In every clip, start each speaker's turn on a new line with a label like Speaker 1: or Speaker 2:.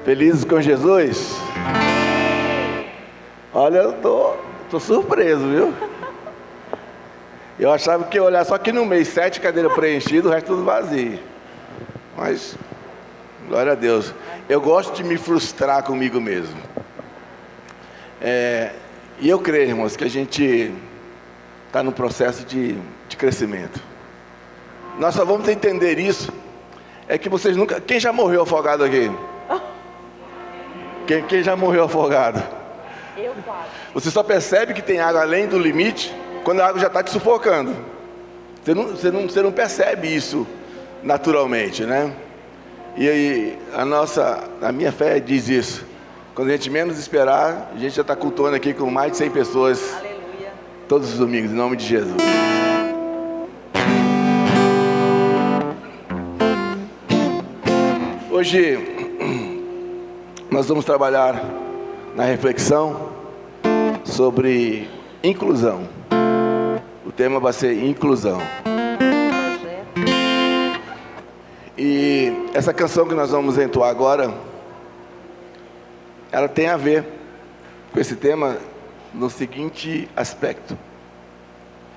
Speaker 1: Felizes com Jesus? Olha, eu tô surpreso, viu? Eu achava que ia olhar só aqui no meio, 7 cadeiras preenchidas, o resto tudo vazio. Mas, glória a Deus. Eu gosto de me frustrar comigo mesmo. E eu creio, irmãos, que a gente está no processo de crescimento. Nós só vamos entender isso, é que vocês nunca... Quem já morreu afogado aqui? Quem já morreu afogado?
Speaker 2: Eu quase.
Speaker 1: Você só percebe que tem água além do limite quando a água já está te sufocando. Você não percebe isso naturalmente, né? E aí, a minha fé diz isso. Quando a gente menos esperar, a gente já está cultuando aqui com mais de 100 pessoas.
Speaker 2: Aleluia.
Speaker 1: Todos os domingos, em nome de Jesus. Hoje nós vamos trabalhar na reflexão sobre inclusão. O tema vai ser inclusão. E essa canção que nós vamos entoar agora, ela tem a ver com esse tema no seguinte aspecto.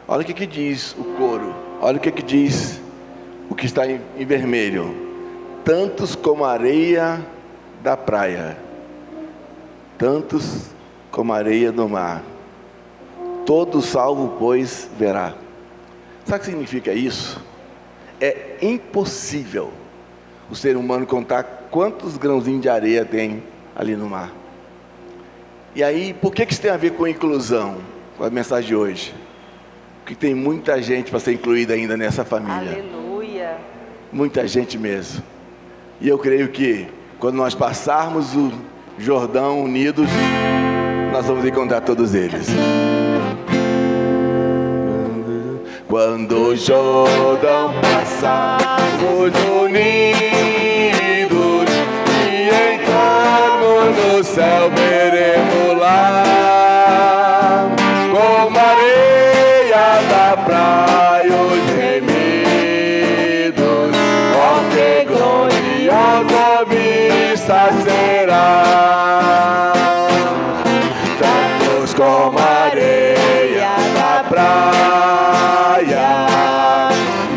Speaker 1: Olha o que diz o coro. Olha o que diz o que está em vermelho. Tantos como a areia da praia, tantos como a areia do mar, todo salvo, pois, verá. Sabe o que significa isso? É impossível o ser humano contar quantos grãozinhos de areia tem ali no mar. E aí, por que isso tem a ver com inclusão, com a mensagem de hoje? Porque tem muita gente para ser incluída ainda nessa família.
Speaker 2: Aleluia.
Speaker 1: Muita gente mesmo. E eu creio que quando nós passarmos o Jordão unidos, nós vamos encontrar todos eles. Quando o Jordão passarmos unidos e entrarmos no céu, veremos lá como a areia da praia os remidos. Oh, que gloriosa vista será! Tantos como a areia da praia,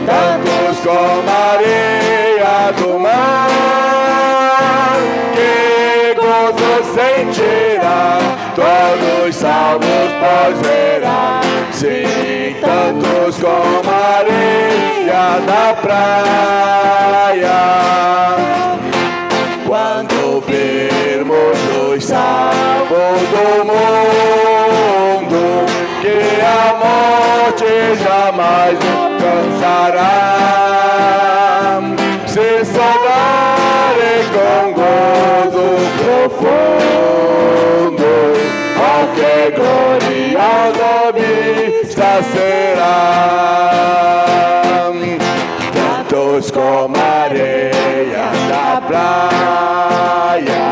Speaker 1: tantos como a areia do mar, que gozo sentirá, todos salvos pois verá. Sim, tantos como a areia da praia. Quando vermos os salvos do mundo, que a morte jamais alcançará, se saudarem com gozo profundo. Oh, que gloriosa vista será! Tantos como a areia da praia,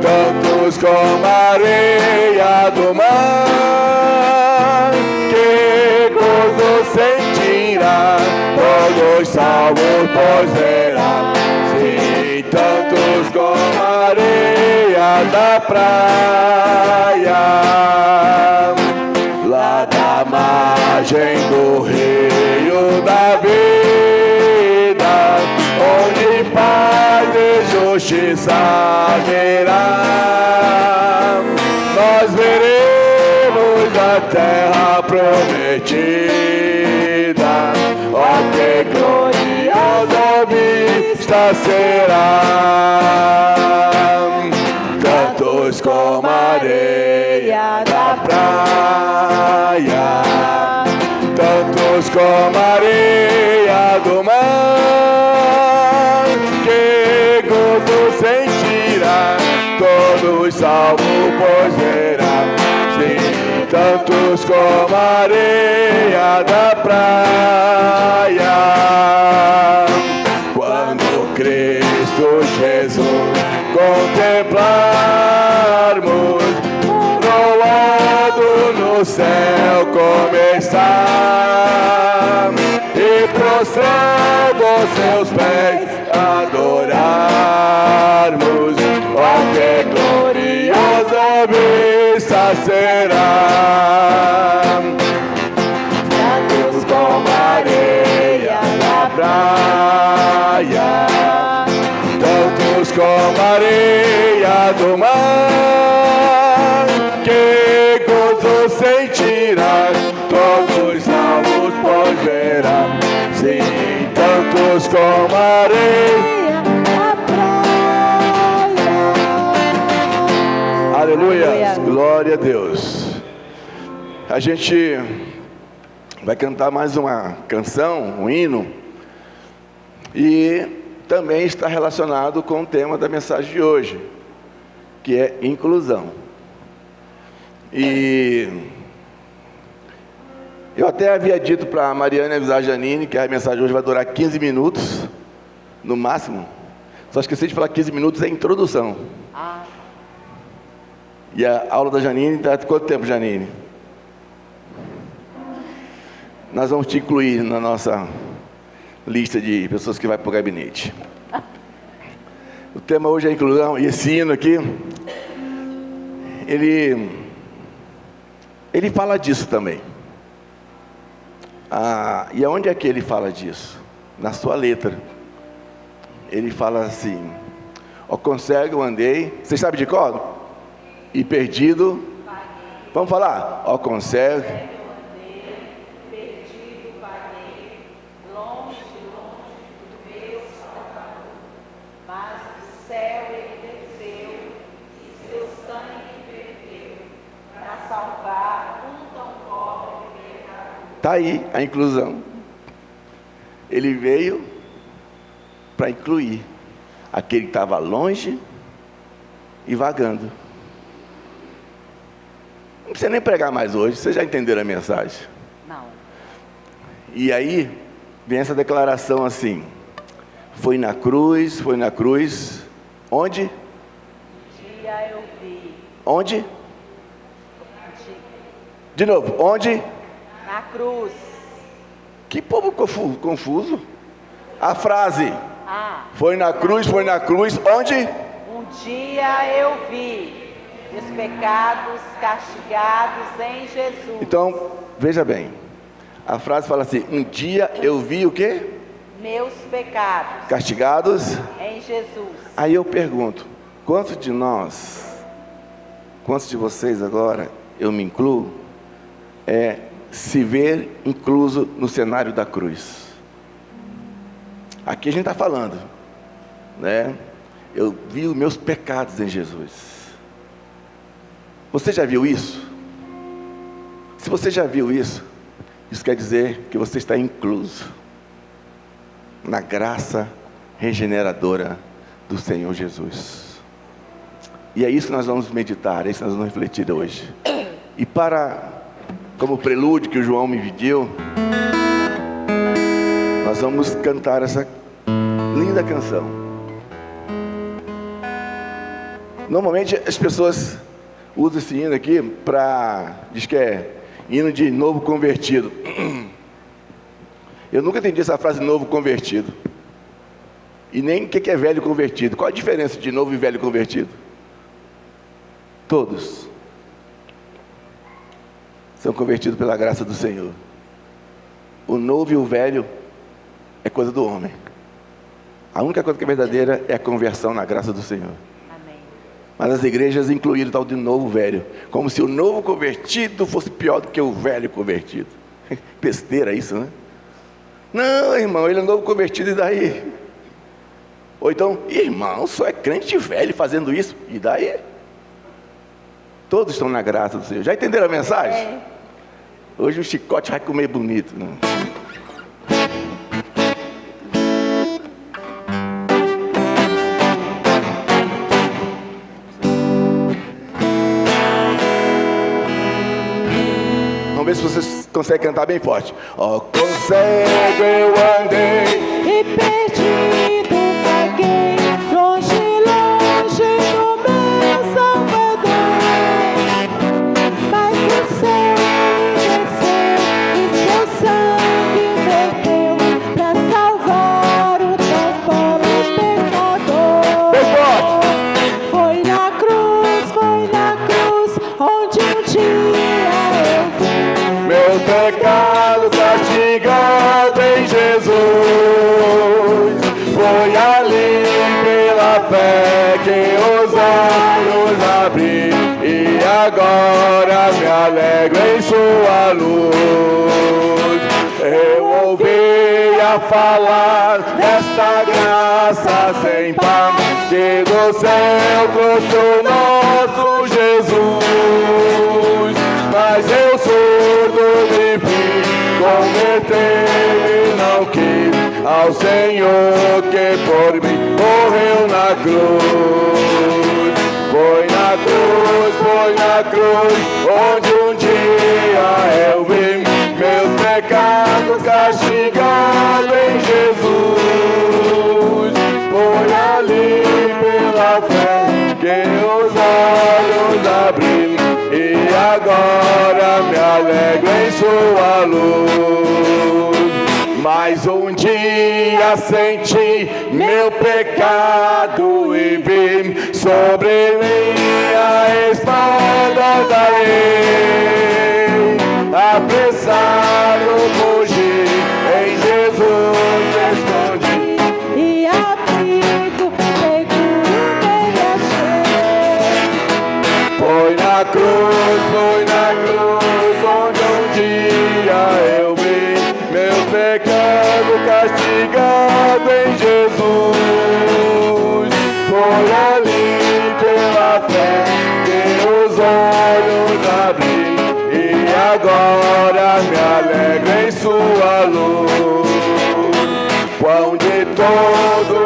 Speaker 1: tantos como a areia do mar, que gozo sentirá, todos salvos pois verá. Sim, tantos como a areia da praia, lá da margem do rio da vida, onde paz e justiça haverá, nós veremos a terra prometida. Oh, que gloriosa vista será! Tantos como a areia da praia, tantos como a areia do mar, que gozo sentirá, todos salvos pois verá. Sim, tantos como a areia da praia. Quando Cristo Jesus contemplarmos, coroado no céu como está, e prostrado aos seus pés adorarmos, será. Tantos como areia na praia, tantos como areia do mar, que gozo sentirás, todos salvos pois verás. Sim, tantos como areia na praia. Aleluia, glória a Deus. A gente vai cantar mais uma canção, um hino, e também está relacionado com o tema da mensagem de hoje, que é inclusão. E eu até havia dito para a Mariana avisar a Janine que a mensagem hoje vai durar 15 minutos, no máximo. Só esqueci de falar 15 minutos é a introdução. E a aula da Janine dá quanto tempo, Janine? Nós vamos te incluir na nossa lista de pessoas que vai para o gabinete. O tema hoje é a inclusão, e esse hino aqui, ele fala disso também. E aonde é que ele fala disso? Na sua letra. Ele fala assim: ó cego andei, vocês sabem de cor? E perdido, vamos falar? Ó cego Está aí a inclusão. Ele veio para incluir aquele que estava longe e vagando. Não precisa nem pregar mais hoje, vocês já entenderam a mensagem?
Speaker 2: Não.
Speaker 1: E aí vem essa declaração assim: foi na cruz, onde?
Speaker 2: Um dia eu vi.
Speaker 1: Onde? De novo, onde?
Speaker 2: Na cruz.
Speaker 1: Que povo confuso. A frase: foi na cruz, onde?
Speaker 2: Um dia eu vi os pecados castigados em Jesus.
Speaker 1: Então, veja bem, a frase fala assim: um dia eu vi o quê?
Speaker 2: Meus pecados
Speaker 1: castigados
Speaker 2: em Jesus.
Speaker 1: Aí eu pergunto: quantos de vocês agora, eu me incluo, se ver incluso no cenário da cruz? Aqui a gente está falando, né? Eu vi os meus pecados em Jesus. Você já viu isso? Se você já viu isso, isso quer dizer que você está incluso na graça regeneradora do Senhor Jesus. E é isso que nós vamos meditar, é isso que nós vamos refletir hoje. E como prelúdio que o João me pediu, nós vamos cantar essa linda canção. Normalmente as pessoas usam esse hino aqui diz que é hino de novo convertido. Eu nunca entendi essa frase novo convertido. E nem o que é velho convertido. Qual a diferença de novo e velho convertido? Todos são convertidos pela graça do Senhor. O novo e o velho é coisa do homem. A única coisa que é verdadeira é a conversão na graça do Senhor.
Speaker 2: Amém.
Speaker 1: Mas as igrejas incluíram o tal de novo velho, como se o novo convertido fosse pior do que o velho convertido. Besteira isso, né? Não, irmão, ele é novo convertido, e daí? Ou então, irmão, só é crente velho fazendo isso, e daí? Todos estão na graça do Senhor. Já entenderam a mensagem? Hoje o chicote vai comer bonito, né? Vamos ver se vocês conseguem cantar bem forte. Ó, cego eu andei
Speaker 3: e perdido vaguei, longe, longe do meu Salvador. Mas o céu desceu e seu sangue verteu pra salvar o tão pobre pecador. Foi na cruz, onde um dia
Speaker 1: pela fé que os olhos abri, e agora me alegro em sua luz. Eu ouvia falar desta graça sem par, que do céu trouxe o nosso Jesus. Mas eu surdo me vi, converter-me não quis ao Senhor que por mim morreu na cruz. Foi na cruz, onde um dia eu vi meus pecados castigados em Jesus. Foi ali pela fé que os olhos abri, e agora me alegro em sua luz. Mas um dia senti meu pecado e vi sobre mim a espada da lei. Apressado fugi, em Jesus me escondi,
Speaker 3: E abrigo seguro nele achei.
Speaker 1: Foi na cruz, onde um dia eu vi meu pecado castigado em Jesus. Foi ali pela fé que os olhos abri, e agora me alegro em sua luz. Quão de todo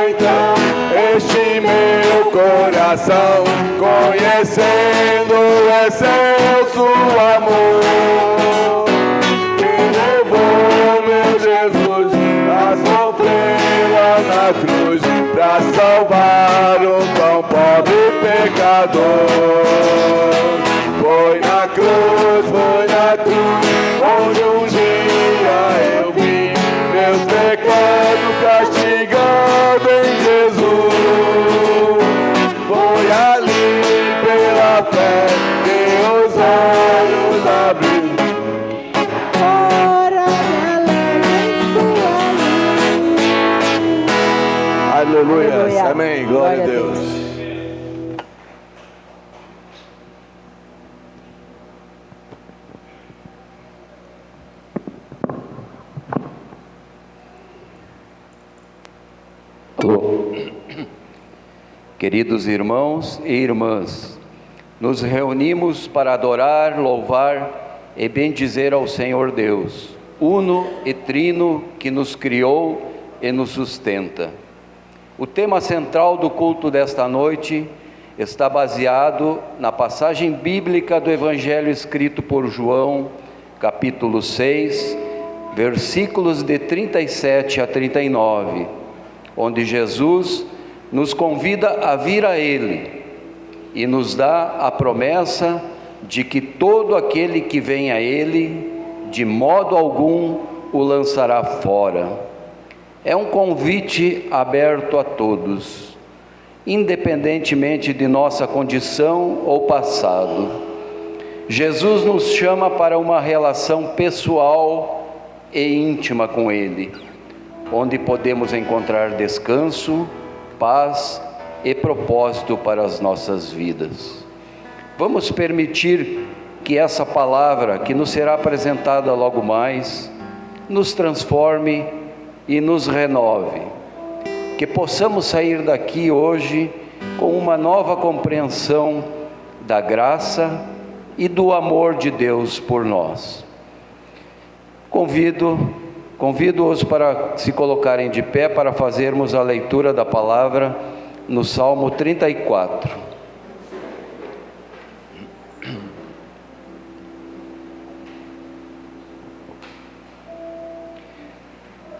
Speaker 1: então este meu coração, conhecendo o excelso amor, que levou meu Jesus a sofrer lá na cruz, pra salvar um tão pobre pecador. Foi na cruz, onde um dia eu vi meus pecados castigados em Jesus. Foi ali pela fé que os olhos abri.
Speaker 3: Ora me alegro em sua luz.
Speaker 1: Aleluia.
Speaker 2: Aleluia.
Speaker 1: Amém. Glória a Deus.
Speaker 4: Alô. Queridos irmãos e irmãs, nos reunimos para adorar, louvar e bendizer ao Senhor Deus, uno e trino, que nos criou e nos sustenta. O tema central do culto desta noite está baseado na passagem bíblica do Evangelho escrito por João, capítulo 6, versículos de 37 a 39, onde Jesus nos convida a vir a Ele e nos dá a promessa de que todo aquele que vem a Ele, de modo algum o lançará fora. É um convite aberto a todos, independentemente de nossa condição ou passado. Jesus nos chama para uma relação pessoal e íntima com Ele, onde podemos encontrar descanso, paz e propósito para as nossas vidas. Vamos permitir que essa palavra, que nos será apresentada logo mais, nos transforme e nos renove, que possamos sair daqui hoje com uma nova compreensão da graça e do amor de Deus por nós. Convido-os para se colocarem de pé para fazermos a leitura da palavra no Salmo 34.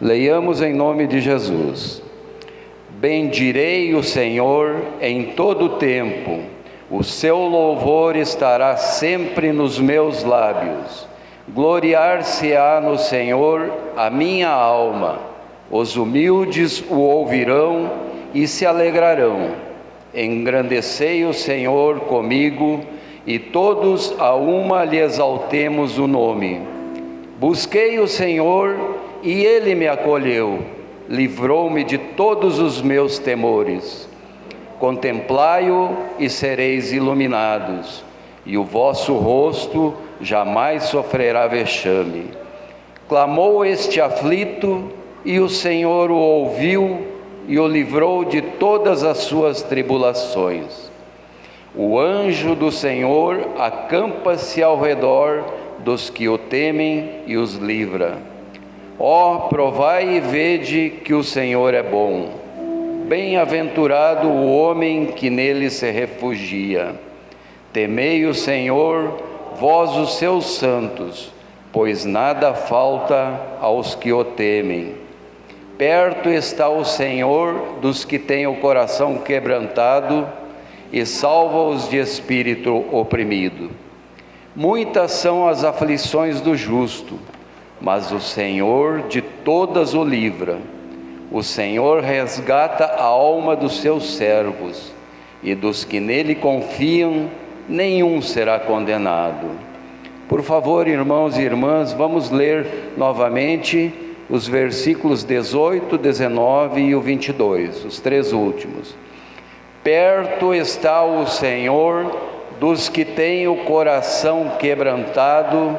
Speaker 4: Leiamos em nome de Jesus. Bendirei o Senhor em todo o tempo, o seu louvor estará sempre nos meus lábios. Gloriar-se-á no Senhor a minha alma, os humildes o ouvirão e se alegrarão. Engrandecei o Senhor comigo, e todos a uma lhe exaltemos o nome. Busquei o Senhor e Ele me acolheu, livrou-me de todos os meus temores. Contemplai-o e sereis iluminados, e o vosso rosto jamais sofrerá vexame. Clamou este aflito, e o Senhor o ouviu e o livrou de todas as suas tribulações. O anjo do Senhor acampa-se ao redor dos que o temem e os livra. Ó, provai e vede que o Senhor é bom. Bem-aventurado o homem que nele se refugia. Temei o Senhor, vós os seus santos, pois nada falta aos que o temem. Perto está o Senhor dos que têm o coração quebrantado e salva-os de espírito oprimido. Muitas são as aflições do justo, mas o Senhor de todas o livra. O Senhor resgata a alma dos seus servos, e dos que nele confiam, nenhum será condenado. Por favor, irmãos e irmãs, vamos ler novamente os versículos 18, 19 e o 22, os três últimos. Perto está o Senhor dos que têm o coração quebrantado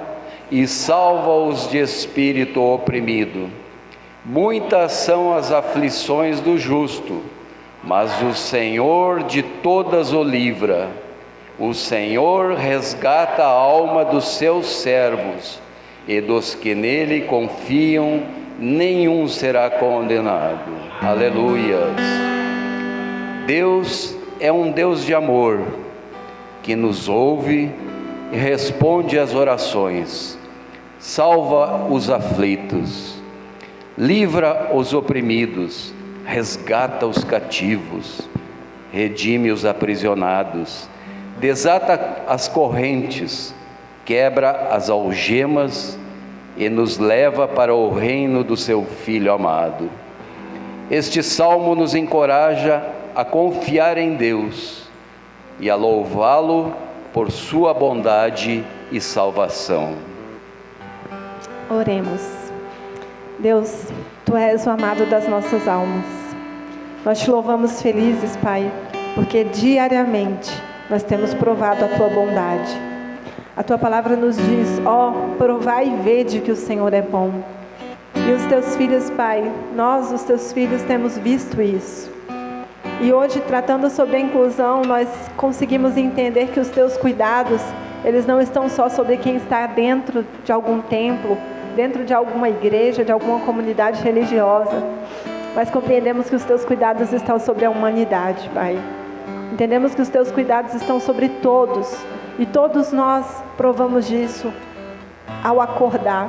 Speaker 4: e salva-os de espírito oprimido. Muitas são as aflições do justo, mas o Senhor de todas o livra. O Senhor resgata a alma dos seus servos, e dos que nele confiam, nenhum será condenado. Aleluias! Deus é um Deus de amor, que nos ouve e responde às orações, salva os aflitos, livra os oprimidos, resgata os cativos, redime os aprisionados, desata as correntes, quebra as algemas e nos leva para o reino do seu Filho amado. Este salmo nos encoraja a confiar em Deus e a louvá-lo por sua bondade e salvação.
Speaker 3: Oremos. Deus, Tu és o amado das nossas almas. Nós Te louvamos felizes, Pai, porque diariamente nós temos provado a Tua bondade. A Tua palavra nos diz, ó, provai e vede que o Senhor é bom. E os Teus filhos, Pai, nós, os Teus filhos, temos visto isso. E hoje, tratando sobre a inclusão, nós conseguimos entender que os Teus cuidados, eles não estão só sobre quem está dentro de algum templo, dentro de alguma igreja, de alguma comunidade religiosa, mas compreendemos que os Teus cuidados estão sobre a humanidade, Pai. Entendemos que os Teus cuidados estão sobre todos, e todos nós provamos disso ao acordar,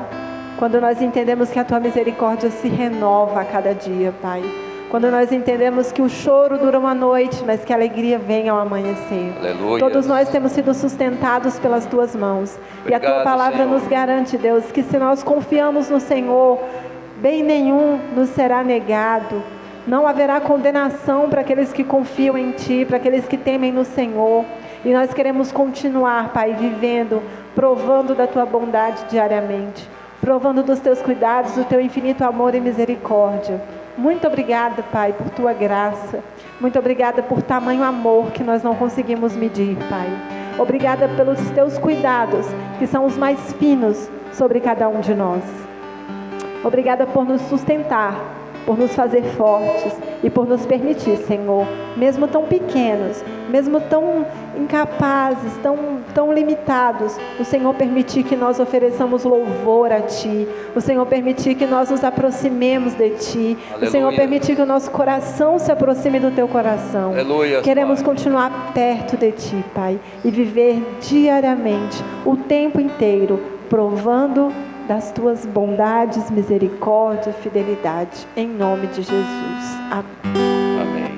Speaker 3: quando nós entendemos que a Tua misericórdia se renova a cada dia, Pai. Quando nós entendemos que o choro dura uma noite, mas que a alegria vem ao amanhecer.
Speaker 4: Aleluia.
Speaker 3: Todos nós temos sido sustentados pelas Tuas mãos.
Speaker 4: Obrigado,
Speaker 3: e a Tua palavra,
Speaker 4: Senhor,
Speaker 3: nos garante, Deus, que se nós confiamos no Senhor, bem nenhum nos será negado. Não haverá condenação para aqueles que confiam em Ti, para aqueles que temem no Senhor. E nós queremos continuar, Pai, vivendo, provando da Tua bondade diariamente, provando dos Teus cuidados, do Teu infinito amor e misericórdia. Muito obrigada, Pai, por Tua graça. Muito obrigada por tamanho amor que nós não conseguimos medir, Pai. Obrigada pelos Teus cuidados, que são os mais finos sobre cada um de nós. Obrigada por nos sustentar, por nos fazer fortes e por nos permitir, Senhor, mesmo tão pequenos, mesmo tão incapazes, tão limitados, o Senhor permitir que nós ofereçamos louvor a Ti, o Senhor permitir que nós nos aproximemos de Ti,
Speaker 4: Aleluia.
Speaker 3: O Senhor permitir que o nosso coração se aproxime do Teu coração.
Speaker 4: Aleluia,
Speaker 3: Queremos
Speaker 4: Pai.
Speaker 3: continuar perto de Ti, Pai, e viver diariamente, o tempo inteiro, provando das Tuas bondades, misericórdia, fidelidade, em nome de Jesus. Amém.
Speaker 4: Amém.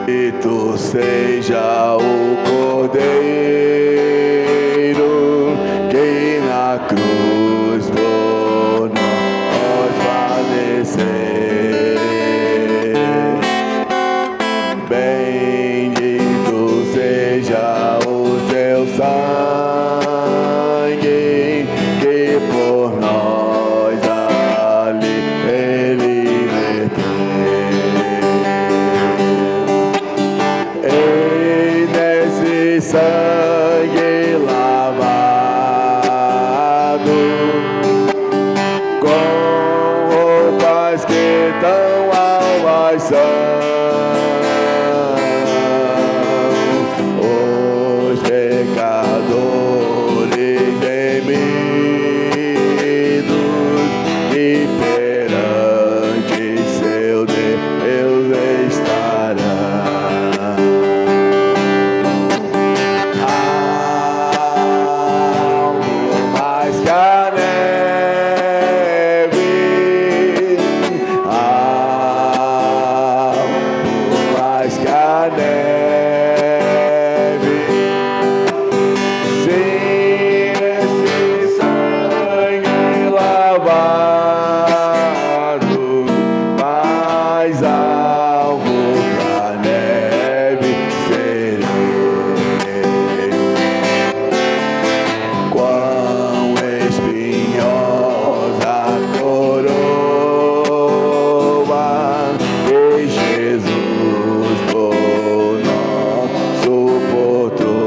Speaker 1: Bendito seja o Cordeiro que na cruz por nós padeceu. os pecadores gemidos e perante seu Deus estarão. Mais que a neve, mais que a neve, sim, esse sangue lavado, mais alvo que a neve serei. Quão espinhosa a coroa que Jesus por nós suportou.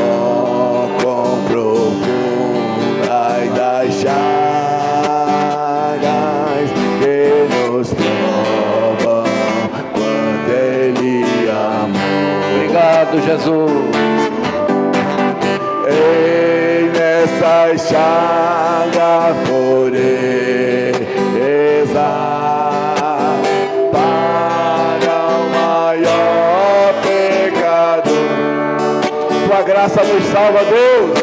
Speaker 1: Oh, quão profundas as chagas que nos provam quanto Ele amou.
Speaker 4: Obrigado, Jesus.
Speaker 1: Ei, nessa chaga pureza para o maior pecado. Tua graça nos salva, Deus.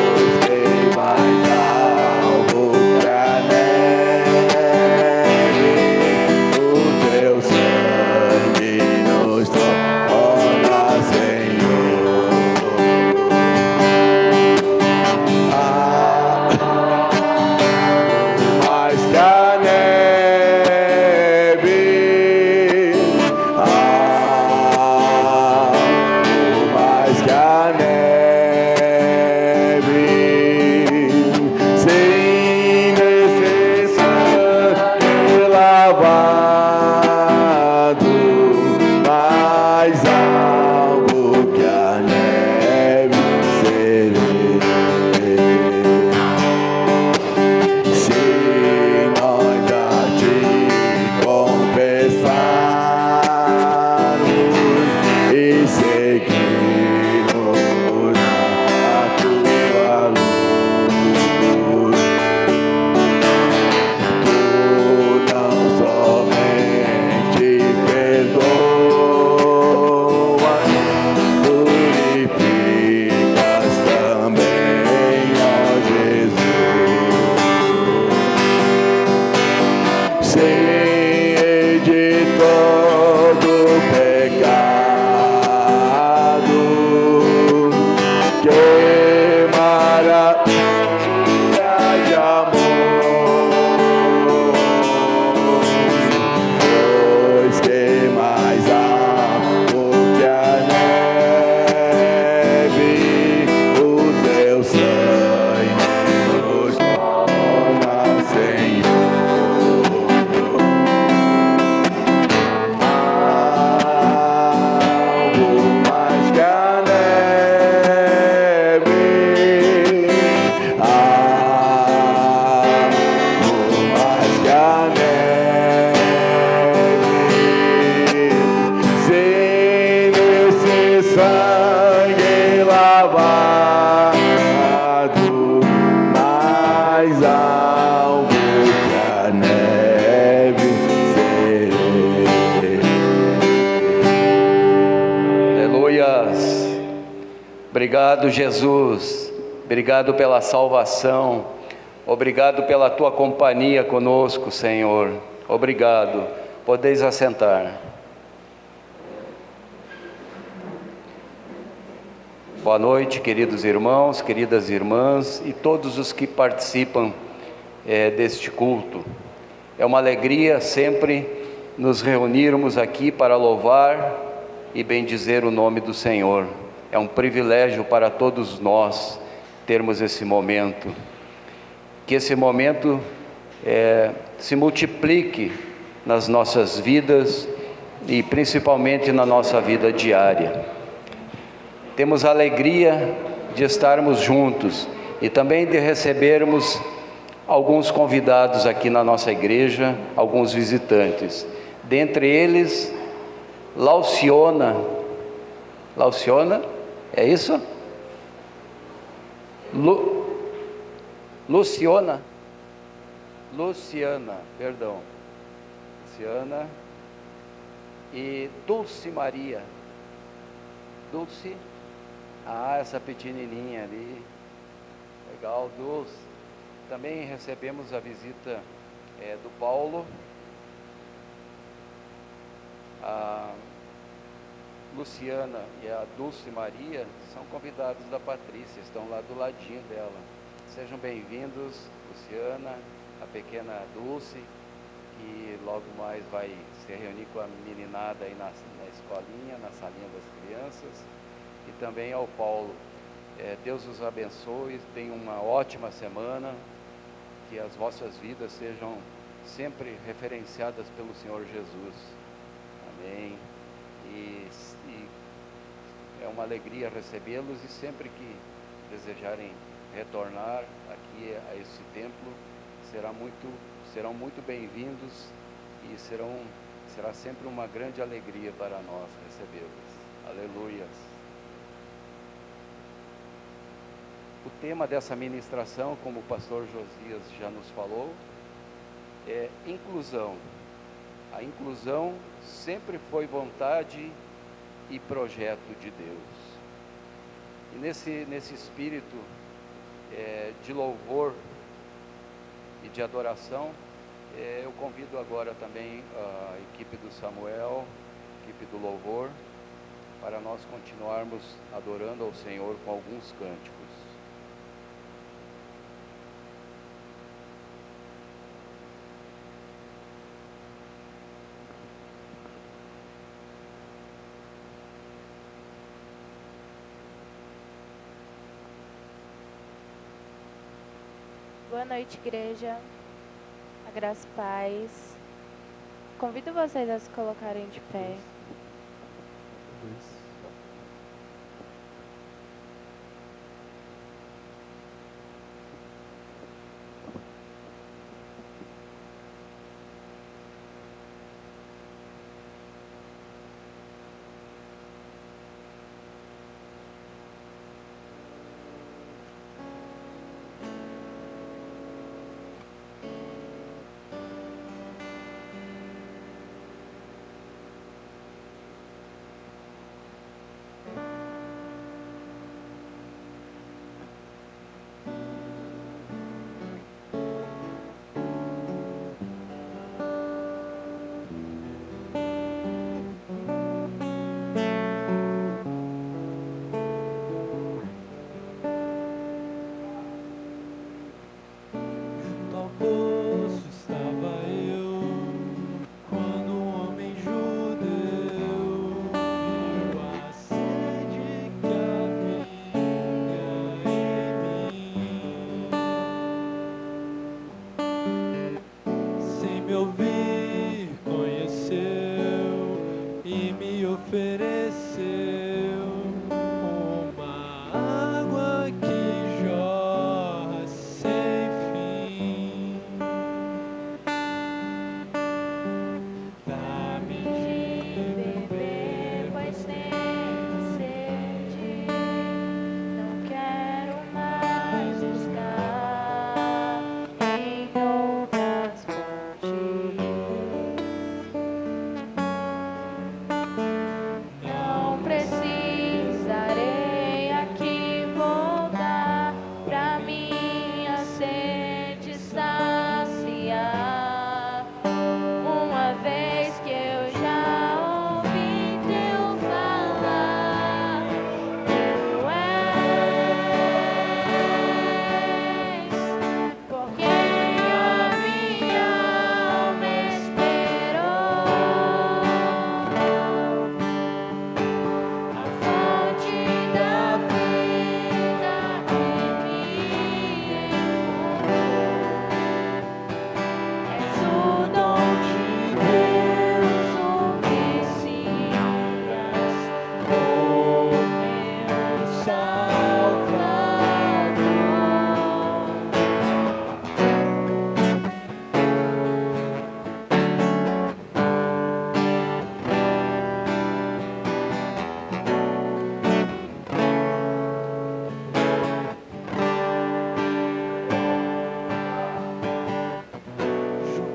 Speaker 1: Pois tem mais alvo que a neve, o teu sangue nos torna, Senhor. Mais que a neve, mais que a neve, sem necessidade lavado, mais alvo que a neve serei. Se nós a te confessarmos e seguirmos a tua luz, tu não somente perdoas, purificas também, ó Jesus. Sei de todo pecado, que maravilha de amor, pois que mais alto que a neve, o teu sangue nos torna, Senhor. Algo mais que a neve, algo mais que a neve, sem esse sangue lavado, mais algo que a neve serei.
Speaker 4: Aleluias. Obrigado, Jesus. Obrigado pela salvação. Obrigado pela tua companhia conosco, Senhor. Obrigado. Podeis assentar. Boa noite, queridos irmãos, queridas irmãs e todos os que participam deste culto. É uma alegria sempre nos reunirmos aqui para louvar e bendizer o nome do Senhor. É um privilégio para todos nós termos esse momento. Que esse momento se multiplique nas nossas vidas e principalmente na nossa vida diária. Temos a alegria de estarmos juntos e também de recebermos alguns convidados aqui na nossa igreja, alguns visitantes. Dentre eles, Lauciona, é isso? Luciana, perdão. Luciana e Dulce Maria. Dulce, essa pequenininha ali, legal, Dulce. Também recebemos a visita do Paulo, a Luciana e a Dulce Maria são convidados da Patrícia, estão lá do ladinho dela. Sejam bem-vindos, Luciana, a pequena Dulce, que logo mais vai se reunir com a meninada aí na escolinha, na salinha das crianças, e também ao Paulo. Deus os abençoe, tenham uma ótima semana, que as vossas vidas sejam sempre referenciadas pelo Senhor Jesus. Amém. E é uma alegria recebê-los, e sempre que desejarem retornar aqui a esse templo, serão muito bem-vindos, e será sempre uma grande alegria para nós recebê-los. Aleluias. O tema dessa ministração, como o pastor Josias já nos falou, é inclusão. A inclusão sempre foi vontade e projeto de Deus. E nesse espírito de louvor e de adoração, eu convido agora também a equipe do Samuel, a equipe do louvor, para nós continuarmos adorando ao Senhor com alguns cânticos.
Speaker 5: Boa noite, igreja. A graça e paz. Convido vocês a se colocarem de pé. Buscar em outras fontes.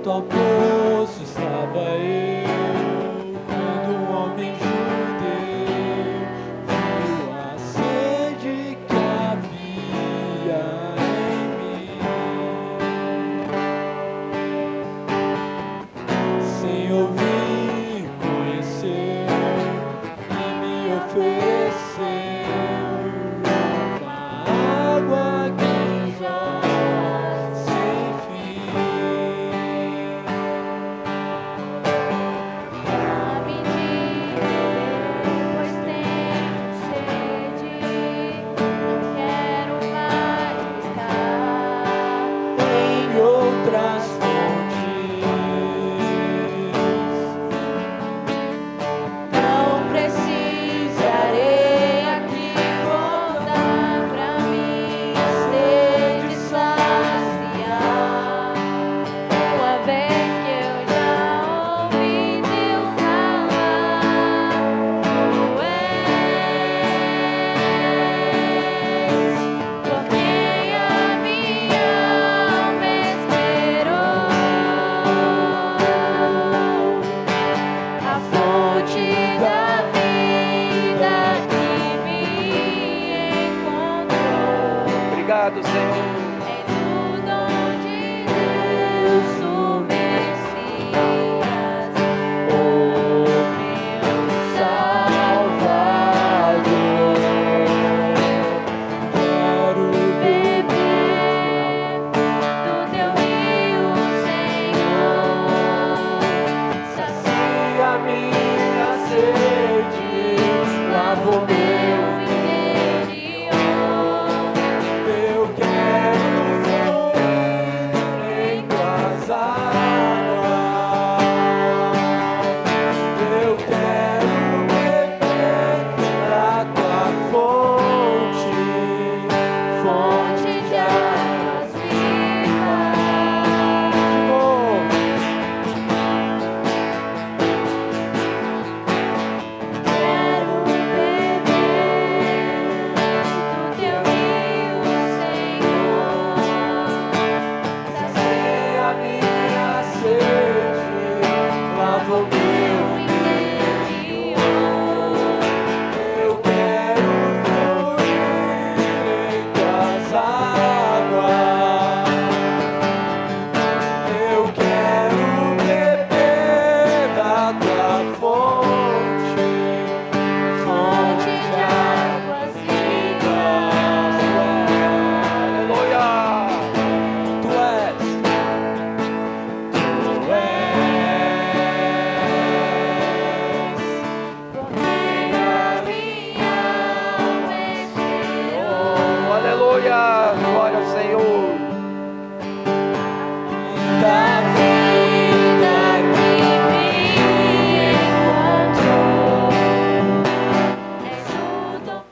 Speaker 6: Junto ao poço estava eu, quando um homem judeu viu a sede que havia em mim. Sem ouvir, conheceu e me ofereceu uma água que jorra sem fim.
Speaker 5: Dá-me de beber, pois tenho sede. Não quero mais estar
Speaker 6: Em outras fontes,
Speaker 5: Não precisarei aqui voltar pra minha sede saciar. Uma vez que eu já ouvi Deus falar, Tu és por quem a minha alma esperou. A fonte da vida que me encontrou.
Speaker 4: Obrigado, Senhor.
Speaker 5: És o dom de Deus, o Messias, o meu Salvador.
Speaker 6: quero
Speaker 5: Beber do teu rio, Senhor, sacia
Speaker 6: a minha sede, lava o meu
Speaker 5: interior.
Speaker 6: Eu quero fluir em tuas águas. Eu quero beber da tua fonte, fonte de águas vivas. Oh,
Speaker 5: Quero beber do teu rio, Senhor, sacia
Speaker 6: a minha sede, lava o meu
Speaker 5: interior.
Speaker 6: Eu quero fluir em tuas águas. Eu quero beber da tua fonte, fonte de águas vivas.
Speaker 4: Aleluia.
Speaker 6: Tu és,
Speaker 5: Porque a minha alma esperou.
Speaker 4: Aleluia. Glória ao Senhor.
Speaker 6: da
Speaker 5: Vida que me encontrou. És o dom.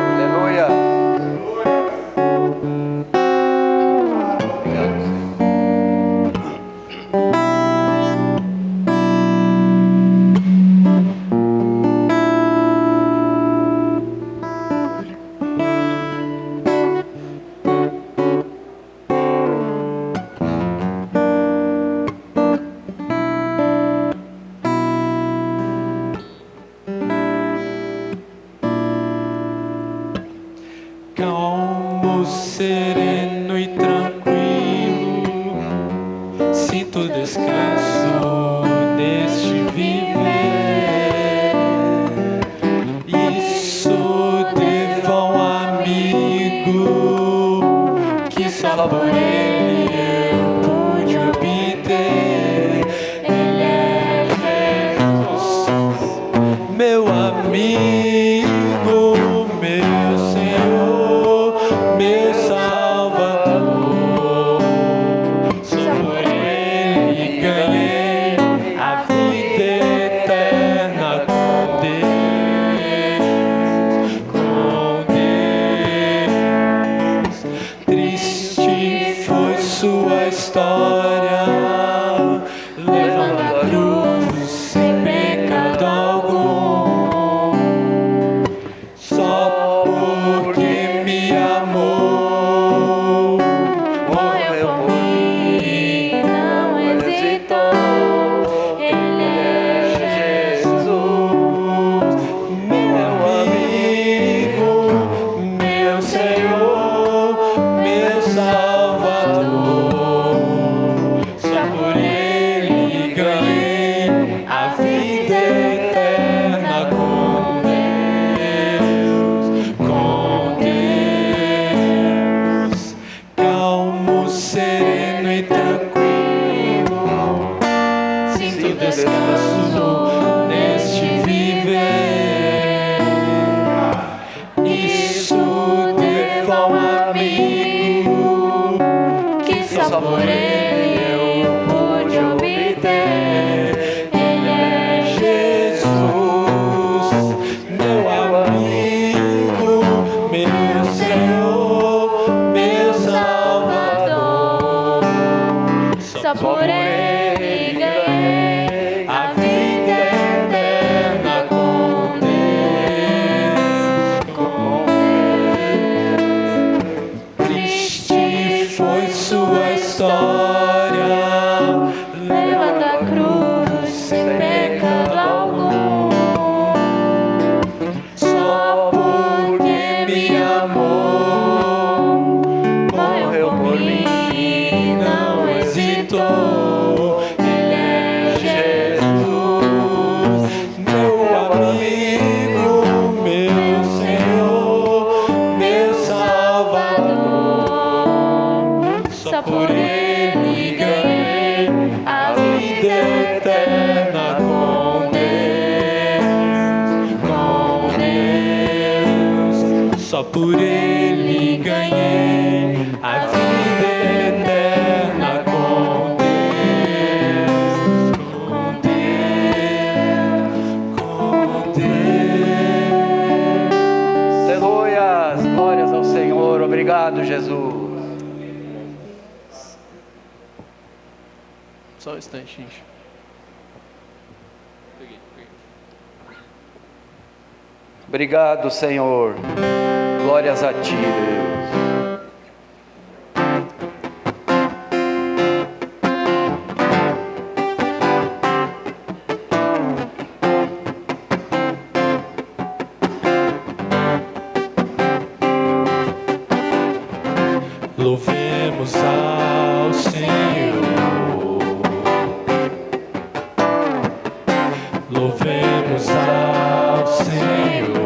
Speaker 4: Aleluia. Obrigado, Senhor.
Speaker 6: calmo, sereno e tranquilo, sinto descanso neste viver. Isso devo a um amigo que só por ele eu pude obter. Ele é Jesus, meu amigo, meu Senhor, meu Salvador. Só por ele ganhei a vida eterna com Deus, com Deus. igual amigo, que só por ele eu pude obter. Ele é Jesus, meu amigo, meu Senhor, meu Salvador. Só por ele ganhei a vida eterna com Deus, com Deus. Triste foi sua história,
Speaker 5: Levando a cruz sem pecado algum.
Speaker 6: só porque me amou, morreu por mim e não hesitou. Ele é Jesus, meu amigo, meu Senhor, meu Salvador. Só por ele ganhei a vida eterna com Deus. Só por ele ganhei a vida eterna com Deus, com Deus.
Speaker 4: Aleluias, glórias ao Senhor. Obrigado, Jesus.
Speaker 6: Só um instantinho.
Speaker 4: Obrigado, Senhor. Glórias a Ti, Deus.
Speaker 6: Louvemos ao Senhor, louvemos ao Senhor,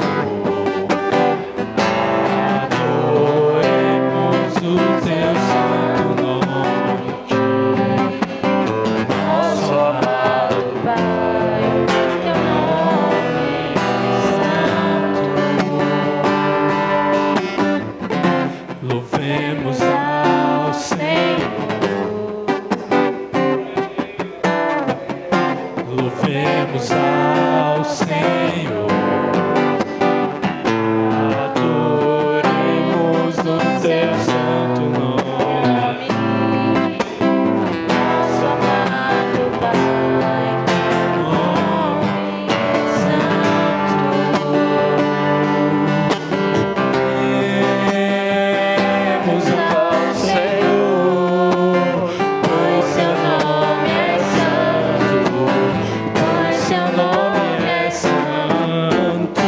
Speaker 6: adoremos o Teu santo nome, nosso amado
Speaker 5: Pai, teu nome santo.
Speaker 6: Louvemos ao Senhor, louvemos ao Senhor, adoremos o Teu santo nome,
Speaker 5: Nosso amado Pai,
Speaker 6: nome
Speaker 5: santo.
Speaker 6: Louvemos ao Senhor, pois Seu nome é santo, pois Seu nome é santo.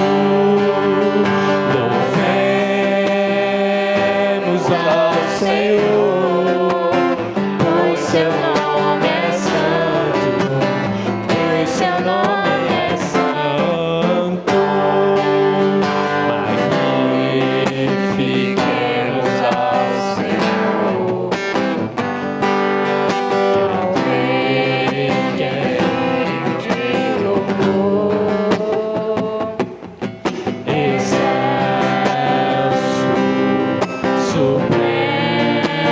Speaker 6: Louvemos ao Senhor, pois Seu nome é santo, pois Seu nome é santo. Magnifiquemos ao Senhor, que é digno de louvor. Excelso, supremo,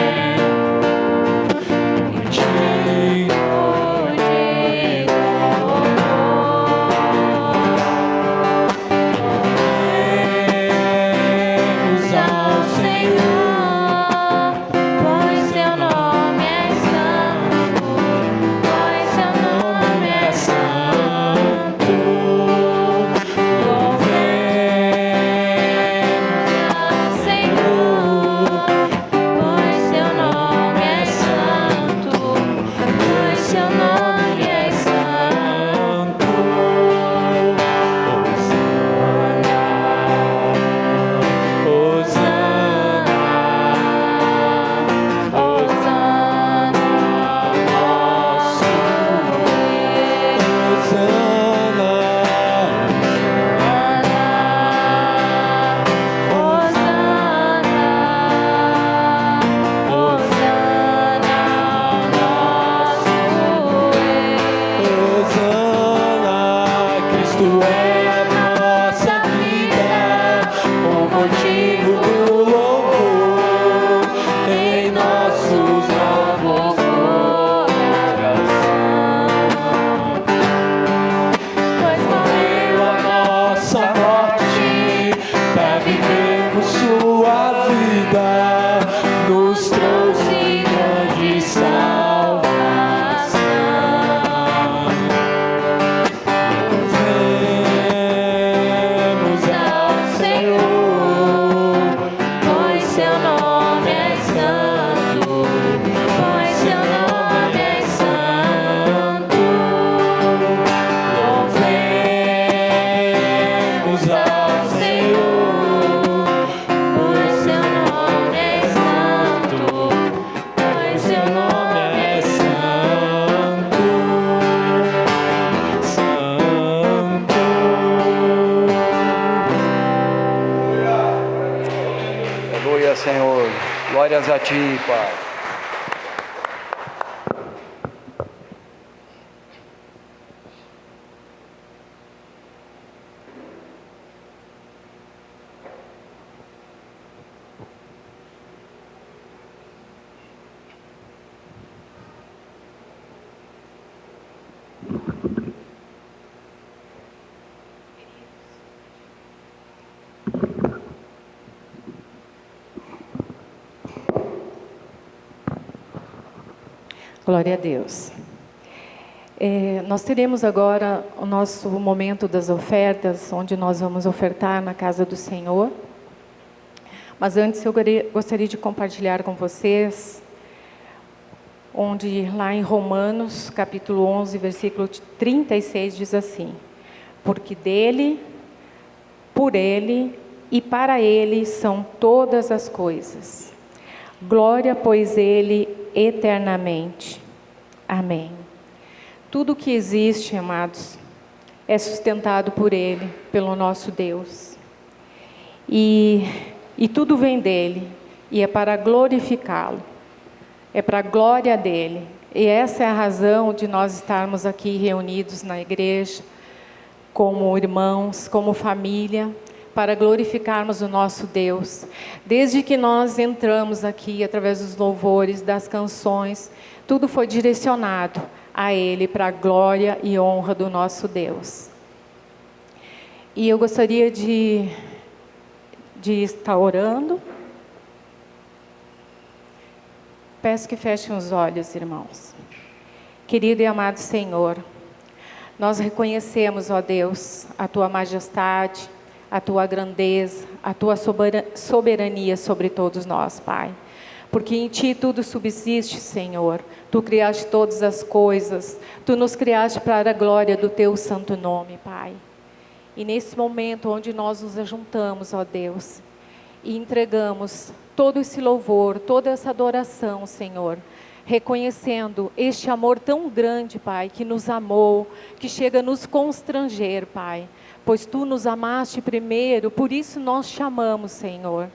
Speaker 4: Aleluia, Senhor. Glórias a Ti, Pai.
Speaker 7: Glória a Deus. Nós teremos agora o nosso momento das ofertas, onde nós vamos ofertar na casa do Senhor. Mas antes eu gostaria de compartilhar com vocês, onde lá em Romanos, capítulo 11, versículo 36, diz assim: porque dele, por ele e para ele são todas as coisas. Glória, pois, ele eternamente. Amém. Tudo que existe, amados, é sustentado por ele, pelo nosso Deus. E tudo vem dele, e é para glorificá-lo. É para a glória dele. E essa é a razão de nós estarmos aqui reunidos na igreja, como irmãos, como família, para glorificarmos o nosso Deus. Desde que nós entramos aqui, através dos louvores, das canções, tudo foi direcionado a Ele, para a glória e honra do nosso Deus. E eu gostaria de estar orando. Peço que fechem os olhos, irmãos. Querido e amado Senhor, nós reconhecemos, ó Deus, a Tua majestade, a Tua grandeza, a Tua soberania sobre todos nós, Pai. Porque em Ti tudo subsiste, Senhor. Tu criaste todas as coisas. Tu nos criaste para a glória do Teu santo nome, Pai. E nesse momento onde nós nos ajuntamos, ó Deus, e entregamos todo esse louvor, toda essa adoração, Senhor, reconhecendo este amor tão grande, Pai, que nos amou, que chega a nos constranger, Pai. Pois Tu nos amaste primeiro, por isso nós chamamos, Senhor.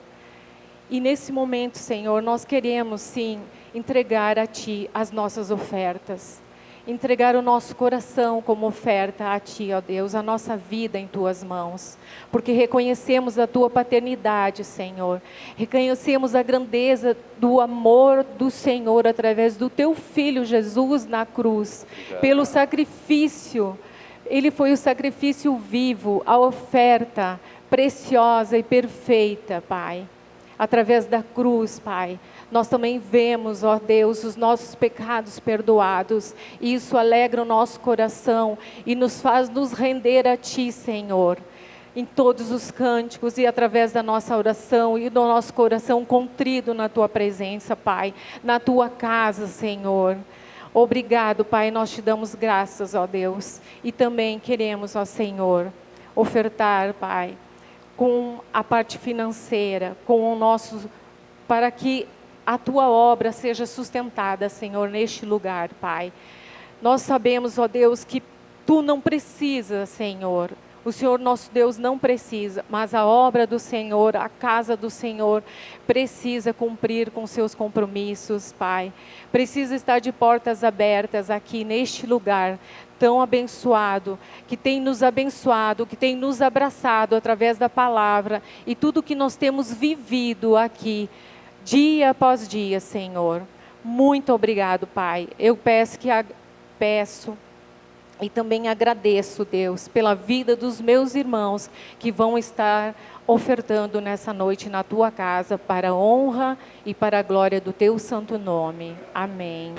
Speaker 7: E nesse momento, Senhor, nós queremos sim entregar a Ti as nossas ofertas. Entregar o nosso coração como oferta a Ti, ó Deus, a nossa vida em Tuas mãos. Porque reconhecemos a Tua paternidade, Senhor. Reconhecemos a grandeza do amor do Senhor através do Teu Filho Jesus na cruz. Pelo sacrifício. Ele foi o sacrifício vivo, a oferta preciosa e perfeita, Pai. Através da cruz, Pai, nós também vemos, ó Deus, os nossos pecados perdoados. E isso alegra o nosso coração e nos faz nos render a Ti, Senhor. Em todos os cânticos e através da nossa oração e do nosso coração contrido na Tua presença, Pai. Na Tua casa, Senhor. Obrigado, Pai, nós Te damos graças, ó Deus. E também queremos, ó Senhor, ofertar, Pai, com a parte financeira, com o nosso, para que a Tua obra seja sustentada, Senhor, neste lugar, Pai. Nós sabemos, ó Deus, que Tu não precisa, Senhor. O Senhor nosso Deus não precisa, mas a obra do Senhor, a casa do Senhor, precisa cumprir com seus compromissos, Pai. Precisa estar de portas abertas aqui neste lugar tão abençoado, que tem nos abençoado, que tem nos abraçado através da palavra e tudo que nós temos vivido aqui, dia após dia, Senhor. Muito obrigado, Pai. Eu peço e também agradeço, Deus, pela vida dos meus irmãos que vão estar ofertando nessa noite na Tua casa para a honra e para a glória do Teu santo nome. Amém.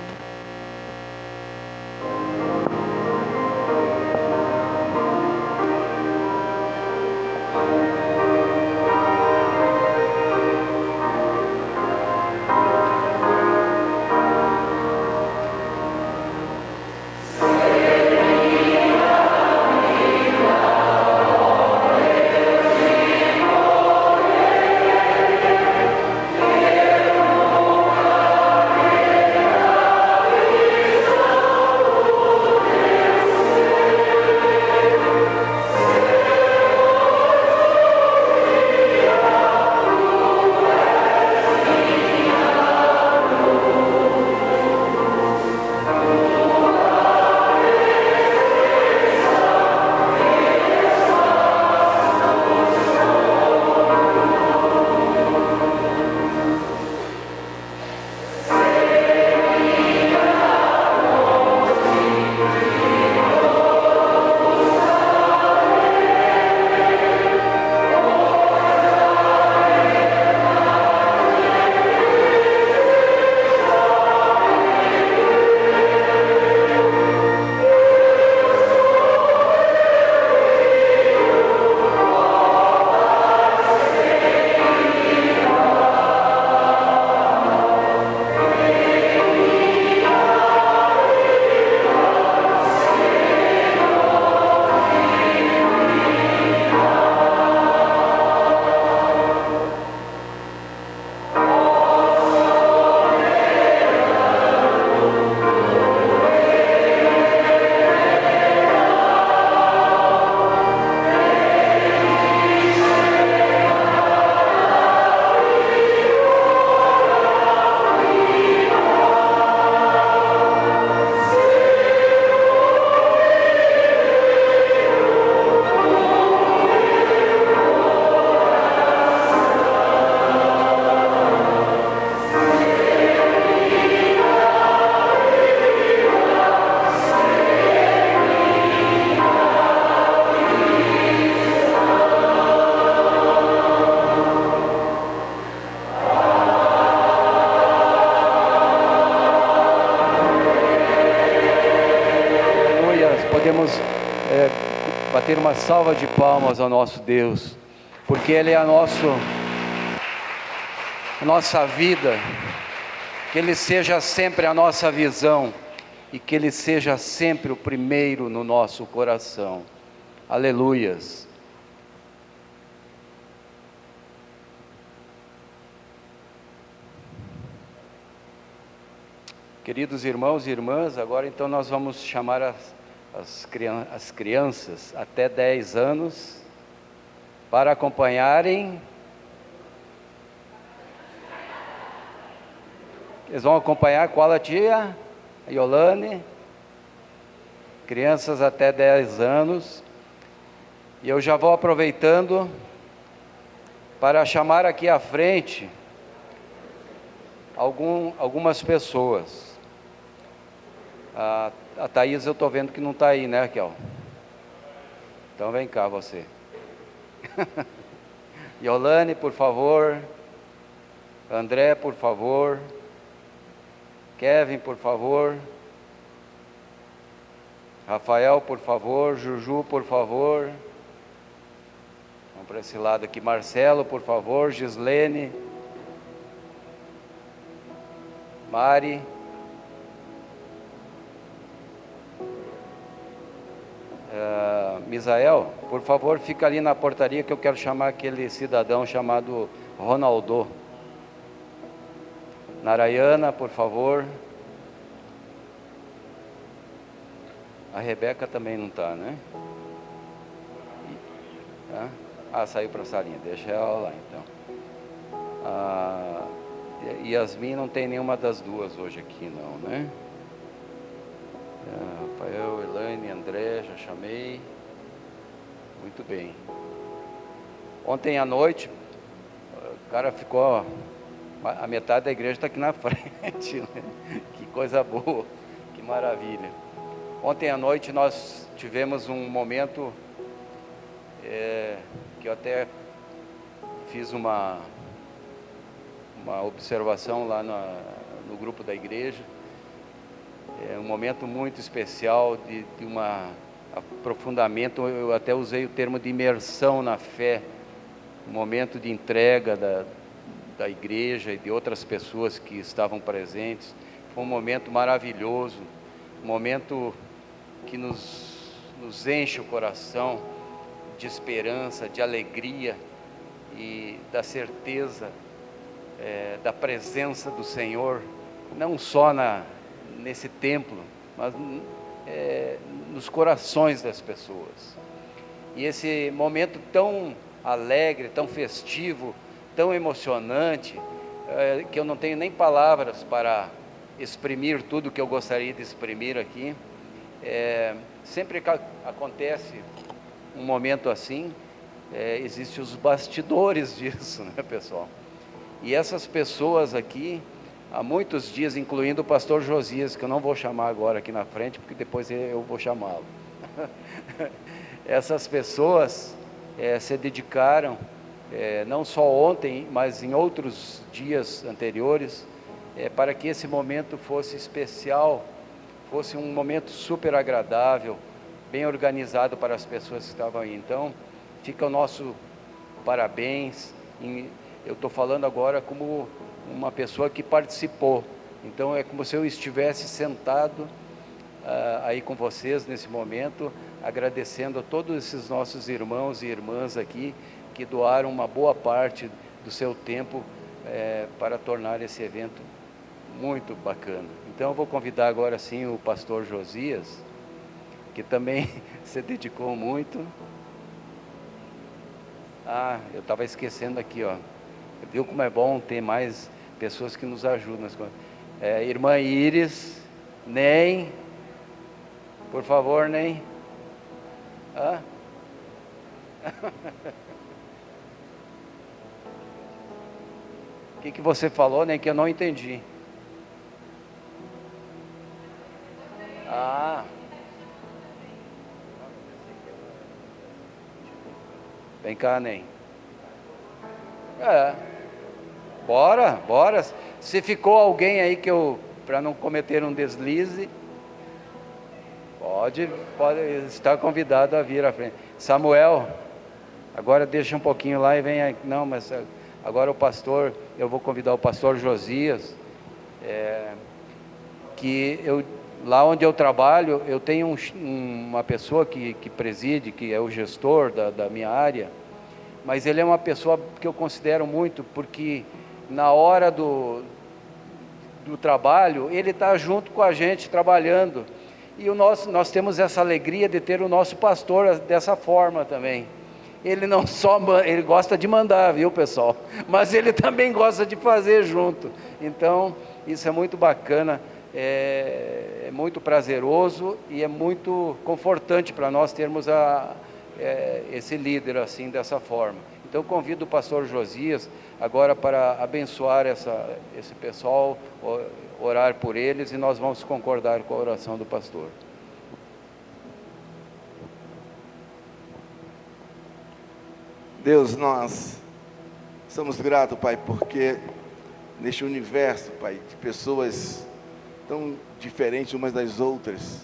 Speaker 4: bater uma salva de palmas ao nosso Deus, porque Ele é a nossa vida, que Ele seja sempre a nossa visão e que Ele seja sempre o primeiro no nosso coração. Aleluias. Queridos irmãos e irmãs, agora então nós vamos chamar as crianças até 10 anos para acompanharem. Eles vão acompanhar qual a tia? A Yolane. Crianças até 10 anos. E eu já vou aproveitando para chamar aqui à frente algumas pessoas. A Thaís eu estou vendo que não está aí, né, Raquel? Então vem cá você. Yolane, por favor. André, por favor. Kevin, por favor. Rafael, por favor. Juju, por favor. Vamos para esse lado aqui. Marcelo, por favor. Gislene. Mari. Misael, por favor, fica ali na portaria que eu quero chamar aquele cidadão chamado Ronaldo. Narayana, por favor. A Rebeca também não está, né? Saiu para a salinha, deixa ela lá então. Yasmin não tem nenhuma das duas hoje aqui não, né? Rafael, Elaine, André, já chamei. Muito bem. Ontem à noite, o cara ficou, a metade da igreja está aqui na frente, né? Que coisa boa, que maravilha. Ontem à noite nós tivemos um momento que eu até fiz uma observação lá no grupo da igreja. É um momento muito especial de um aprofundamento, eu até usei o termo de imersão na fé, um momento de entrega da igreja e de outras pessoas que estavam presentes. Foi um momento maravilhoso, um momento que nos enche o coração de esperança, de alegria e da certeza da presença do Senhor, não só nesse templo, mas nos corações das pessoas. E esse momento tão alegre, tão festivo, tão emocionante, que eu não tenho nem palavras para exprimir tudo que eu gostaria de exprimir aqui. Sempre que acontece um momento assim, existem os bastidores disso, né, pessoal? E essas pessoas aqui, há muitos dias, incluindo o pastor Josias, que eu não vou chamar agora aqui na frente, porque depois eu vou chamá-lo. Essas pessoas se dedicaram, não só ontem, mas em outros dias anteriores, para que esse momento fosse especial, fosse um momento super agradável, bem organizado para as pessoas que estavam aí. Então, fica o nosso parabéns. Eu estou falando agora como uma pessoa que participou, então é como se eu estivesse sentado aí com vocês nesse momento, agradecendo a todos esses nossos irmãos e irmãs aqui, que doaram uma boa parte do seu tempo para tornar esse evento muito bacana. Então eu vou convidar agora sim o pastor Josias, que também se dedicou muito. Eu estava esquecendo aqui, ó. Viu como é bom ter mais pessoas que nos ajudam nas coisas. Irmã Iris, Nem, por favor, Nem. O que você falou, Nem, que eu não entendi? Vem cá, Nem. Bora. Se ficou alguém aí para não cometer um deslize, pode estar convidado a vir à frente. Samuel, agora deixa um pouquinho lá e vem aqui. Não, mas agora o pastor, eu vou convidar o pastor Josias, que lá onde eu trabalho, eu tenho uma pessoa que preside, que é o gestor da minha área, mas ele é uma pessoa que eu considero muito, porque na hora do trabalho, ele está junto com a gente trabalhando, e nós temos essa alegria de ter o nosso pastor dessa forma também. Ele não só ele gosta de mandar, viu, pessoal? Mas ele também gosta de fazer junto. Então, isso é muito bacana, é muito prazeroso e é muito confortante para nós termos esse líder assim, dessa forma. Então, eu convido o pastor Josias agora para abençoar esse pessoal, orar por eles, e nós vamos concordar com a oração do pastor.
Speaker 1: Deus, nós somos gratos, Pai, porque neste universo, Pai, de pessoas tão diferentes umas das outras,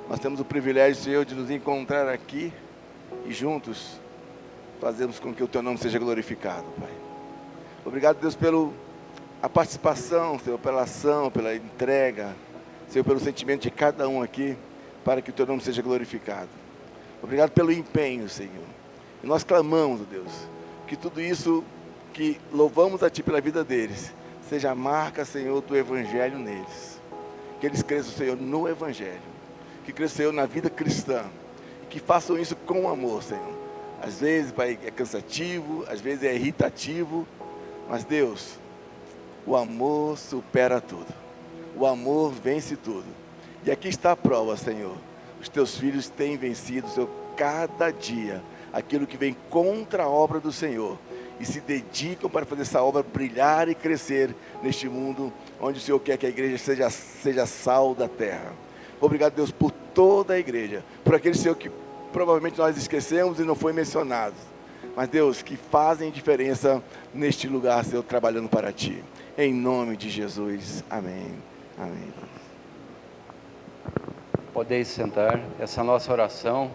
Speaker 1: nós temos o privilégio, Senhor, de nos encontrar aqui e juntos fazermos com que o Teu nome seja glorificado, Pai. Obrigado, Deus, pela participação, Senhor, pela ação, pela entrega, Senhor, pelo sentimento de cada um aqui, para que o Teu nome seja glorificado. Obrigado pelo empenho, Senhor. E nós clamamos, Deus, que tudo isso que louvamos a Ti pela vida deles, seja a marca, Senhor, do Evangelho neles. Que eles cresçam, Senhor, no Evangelho. Que cresçam, Senhor, na vida cristã. E que façam isso com amor, Senhor. Às vezes, Pai, é cansativo, às vezes é irritativo, mas Deus, o amor supera tudo. O amor vence tudo. E aqui está a prova, Senhor. Os Teus filhos têm vencido, Senhor, cada dia, aquilo que vem contra a obra do Senhor. E se dedicam para fazer essa obra brilhar e crescer neste mundo, onde o Senhor quer que a igreja seja sal da terra. Obrigado, Deus, por toda a igreja, por aquele, Senhor, que provavelmente nós esquecemos e não foi mencionado. Mas, Deus, que fazem diferença neste lugar, Senhor, trabalhando para Ti. Em nome de Jesus. Amém. Amém.
Speaker 4: Podeis sentar. Essa nossa oração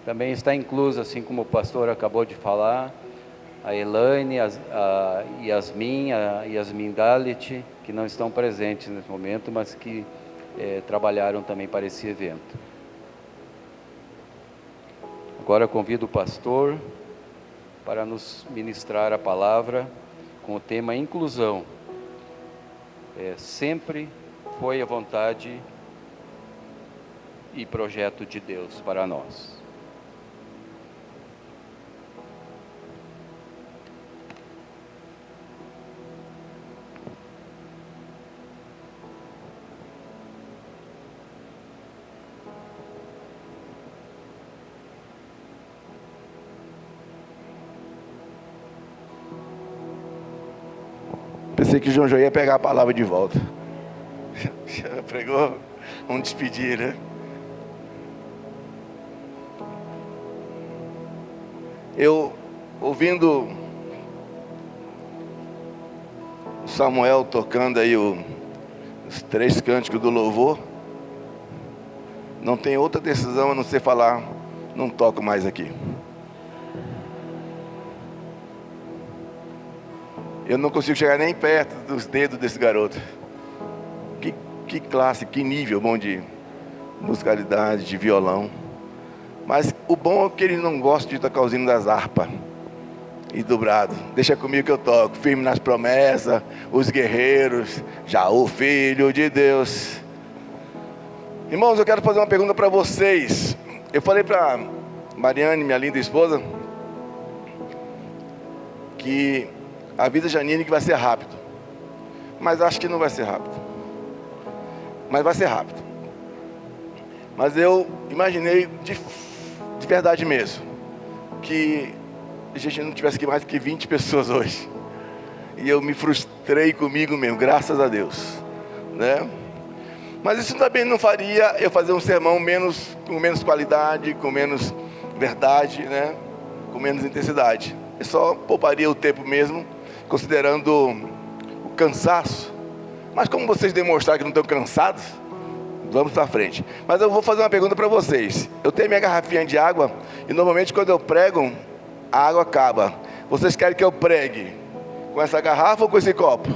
Speaker 4: também está inclusa, assim como o pastor acabou de falar, a Elaine, a Yasmin Dalit, que não estão presentes nesse momento, mas que trabalharam também para esse evento. Agora convido o pastor para nos ministrar a palavra com o tema inclusão. Sempre foi a vontade e projeto de Deus para nós.
Speaker 1: Pensei que o João já ia pegar a palavra de volta. Já pregou? Vamos despedir, né? Eu, ouvindo Samuel tocando aí os 3 cânticos do louvor, não tem outra decisão a não ser falar, não toco mais aqui. Eu não consigo chegar nem perto dos dedos desse garoto. Que classe, que nível bom de musicalidade, de violão. Mas o bom é que ele não gosta de tocar os hinos das harpas e dobrado. Deixa comigo que eu toco. Firme nas promessas, os guerreiros, já o Filho de Deus. Irmãos, eu quero fazer uma pergunta para vocês. Eu falei para Mariane, minha linda esposa, que a vida de Janine que vai ser rápido. Mas acho que não vai ser rápido. Mas vai ser rápido. Mas eu imaginei de verdade mesmo que a gente não tivesse aqui mais do que 20 pessoas hoje. E eu me frustrei comigo mesmo, graças a Deus, né? Mas isso também não faria eu fazer um sermão com menos qualidade, com menos verdade, né? Com menos intensidade. Eu só pouparia o tempo mesmo, considerando o cansaço. Mas como vocês demonstraram que não estão cansados, vamos para frente. Mas eu vou fazer uma pergunta para vocês. Eu tenho minha garrafinha de água E normalmente quando eu prego, a água acaba. Vocês querem que eu pregue com essa garrafa ou com esse copo?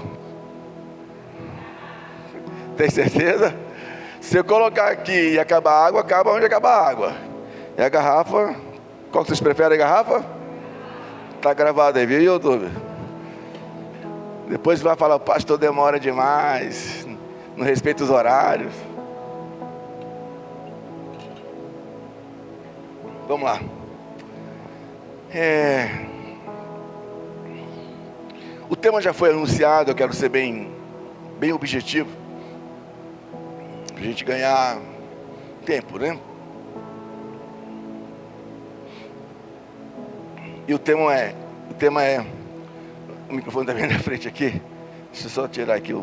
Speaker 1: Tem certeza? Se eu colocar aqui e acabar a água, acaba onde acaba a água. E a garrafa, qual que vocês preferem, a garrafa? Está gravado aí, viu, YouTube? Depois vai falar, o pastor demora demais, não respeita os horários. Vamos lá. O tema já foi anunciado, eu quero ser bem objetivo. Pra gente ganhar tempo, né? E o tema é, o microfone está bem na frente aqui. Deixa eu só tirar aqui,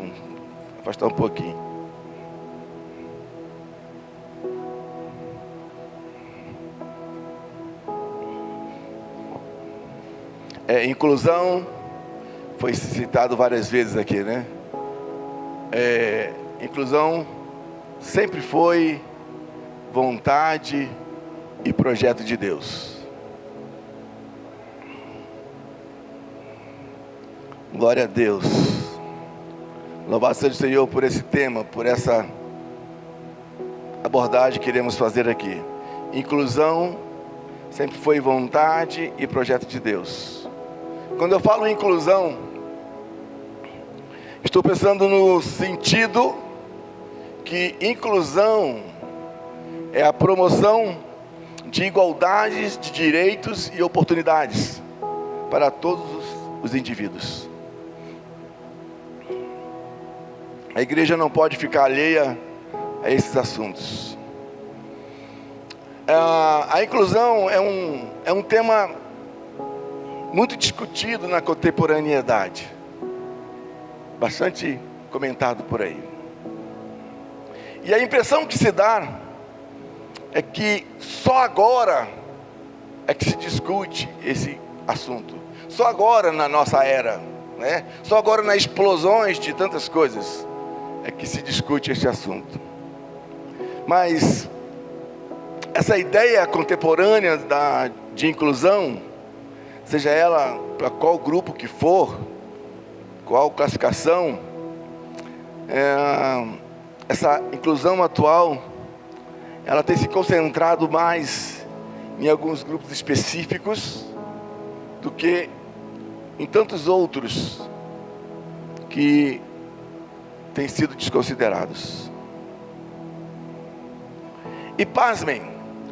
Speaker 1: afastar um pouquinho. Inclusão, foi citado várias vezes aqui, né? Inclusão sempre foi vontade e projeto de Deus. Glória a Deus. Louvado seja o Senhor por esse tema, por essa abordagem que iremos fazer aqui. Inclusão sempre foi vontade e projeto de Deus. Quando eu falo em inclusão, estou pensando no sentido que inclusão é a promoção de igualdades de direitos e oportunidades para todos os indivíduos. A igreja não pode ficar alheia a esses assuntos. A inclusão é um tema muito discutido na contemporaneidade, bastante comentado por aí. E a impressão que se dá é que só agora é que se discute esse assunto. Só agora na nossa era, né? Só agora nas explosões de tantas coisas é que se discute esse assunto. Mas essa ideia contemporânea de inclusão, seja ela para qual grupo que for, qual classificação, essa inclusão atual, ela tem se concentrado mais em alguns grupos específicos do que em tantos outros que têm sido desconsiderados. E pasmem,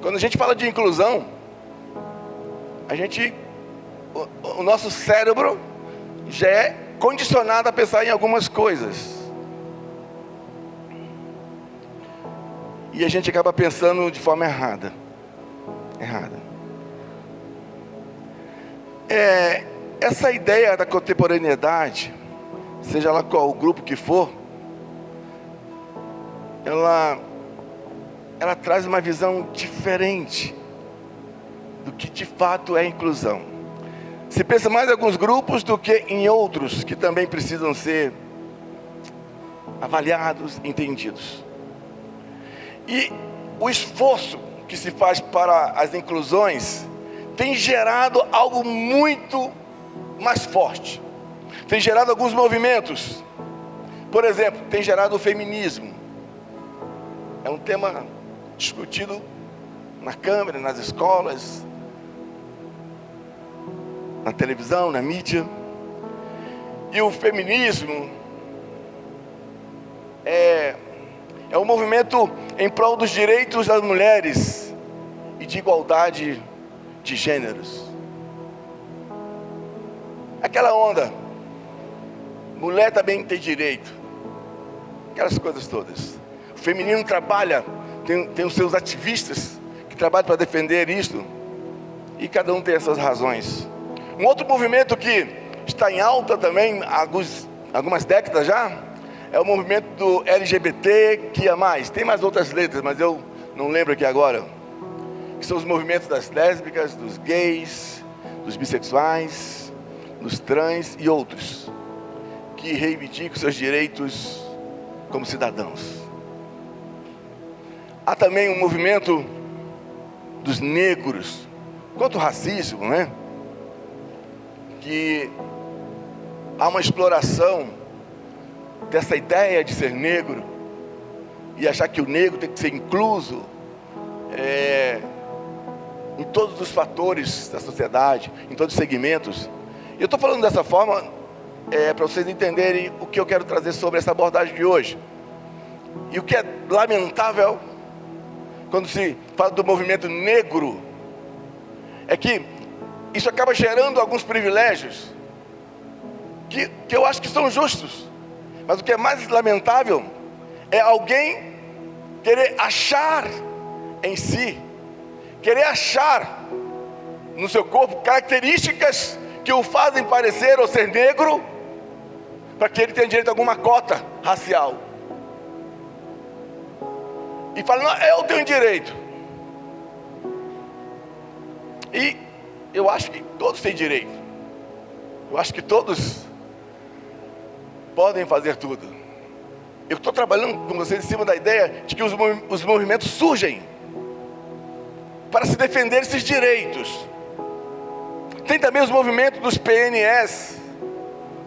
Speaker 1: quando a gente fala de inclusão, o nosso cérebro já é condicionado a pensar em algumas coisas. E a gente acaba pensando de forma errada. Essa ideia da contemporaneidade, seja lá qual o grupo que for, ela traz uma visão diferente do que de fato é inclusão. Se pensa mais em alguns grupos do que em outros que também precisam ser avaliados, entendidos. E o esforço que se faz para as inclusões tem gerado algo muito mais forte. Tem gerado alguns movimentos. Por exemplo, tem gerado o feminismo. É um tema discutido na Câmara, nas escolas, na televisão, na mídia. E o feminismo é um movimento em prol dos direitos das mulheres e de igualdade de gêneros. Aquela onda, mulher também tem direito, aquelas coisas todas. O feminino trabalha, tem os seus ativistas que trabalham para defender isto, e cada um tem as suas razões. Um outro movimento que está em alta também há algumas décadas já, é o movimento do LGBTQIA+. Tem mais outras letras, mas eu não lembro aqui agora. Que são os movimentos das lésbicas, dos gays, dos bissexuais, dos trans e outros, que reivindicam seus direitos como cidadãos. Há também um movimento dos negros, quanto ao racismo, né? Que há uma exploração dessa ideia de ser negro e achar que o negro tem que ser incluso em todos os fatores da sociedade, em todos os segmentos. E eu estou falando dessa forma para vocês entenderem o que eu quero trazer sobre essa abordagem de hoje. E o que é lamentável quando se fala do movimento negro é que isso acaba gerando alguns privilégios que eu acho que são justos. Mas o que é mais lamentável é alguém querer achar em si, querer achar no seu corpo características que o fazem parecer ou ser negro, para que ele tenha direito a alguma cota racial. E fala, não, eu tenho direito. E eu acho que todos têm direito. Eu acho que todos podem fazer tudo. Eu estou trabalhando com vocês em cima da ideia de que os movimentos surgem para se defender esses direitos. Tem também os movimentos dos PNS,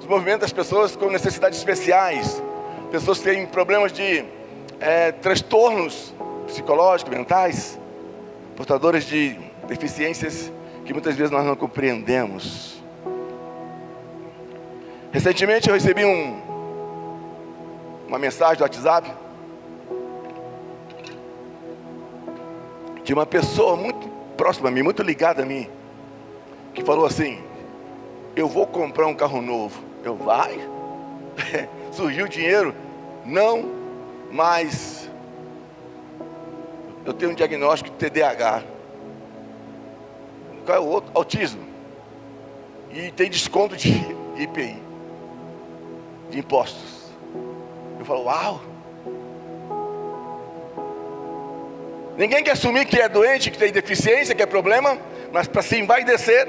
Speaker 1: os movimentos das pessoas com necessidades especiais, pessoas que têm problemas de transtornos psicológicos, mentais, portadores de deficiências que muitas vezes nós não compreendemos. Recentemente eu recebi uma mensagem do WhatsApp de uma pessoa muito próxima a mim, muito ligada a mim, que falou assim: eu vou comprar um carro novo. Eu, vai? Surgiu o dinheiro? Não, mas eu tenho um diagnóstico de TDAH. Qual é o outro? Autismo. E tem desconto de IPI, de impostos. Eu falo, uau! Ninguém quer assumir que é doente, que tem deficiência, que é problema, mas para se envaidecer,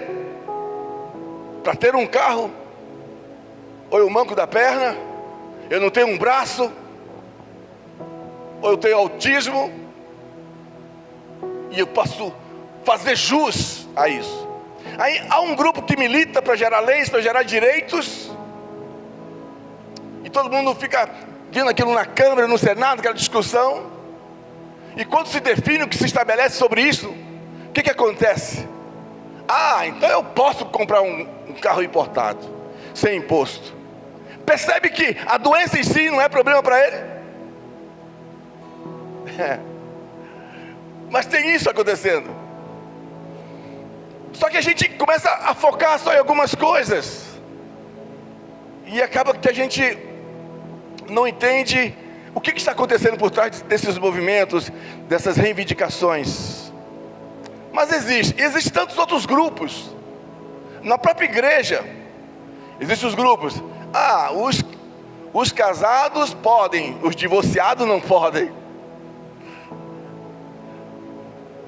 Speaker 1: para ter um carro, ou eu manco da perna, eu não tenho um braço, ou eu tenho autismo, e eu posso fazer jus a isso. Aí há um grupo que milita para gerar leis, para gerar direitos, e todo mundo fica vendo aquilo na Câmara, no Senado, aquela discussão, e quando se define o que se estabelece sobre isso, o que acontece? Ah, então eu posso comprar um carro importado, sem imposto. Percebe que a doença em si não é problema para ele? Mas tem isso acontecendo. Só que a gente começa a focar só em algumas coisas, e acaba que a gente não entende o que está acontecendo por trás desses movimentos, dessas reivindicações. Mas existem tantos outros grupos. Na própria igreja existem os grupos. Ah, os casados podem, os divorciados não podem.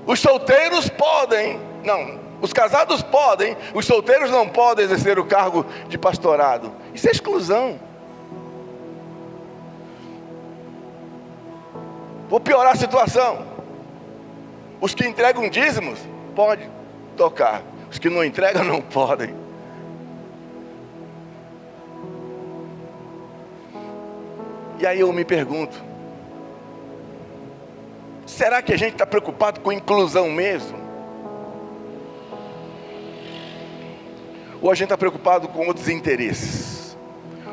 Speaker 1: Os solteiros podem. Não, os casados podem, os solteiros não podem exercer o cargo de pastorado. Isso é exclusão. Vou piorar a situação. Os que entregam dízimos podem tocar, os que não entregam não podem. E aí eu me pergunto, será que a gente está preocupado com inclusão mesmo? Ou a gente está preocupado com outros interesses?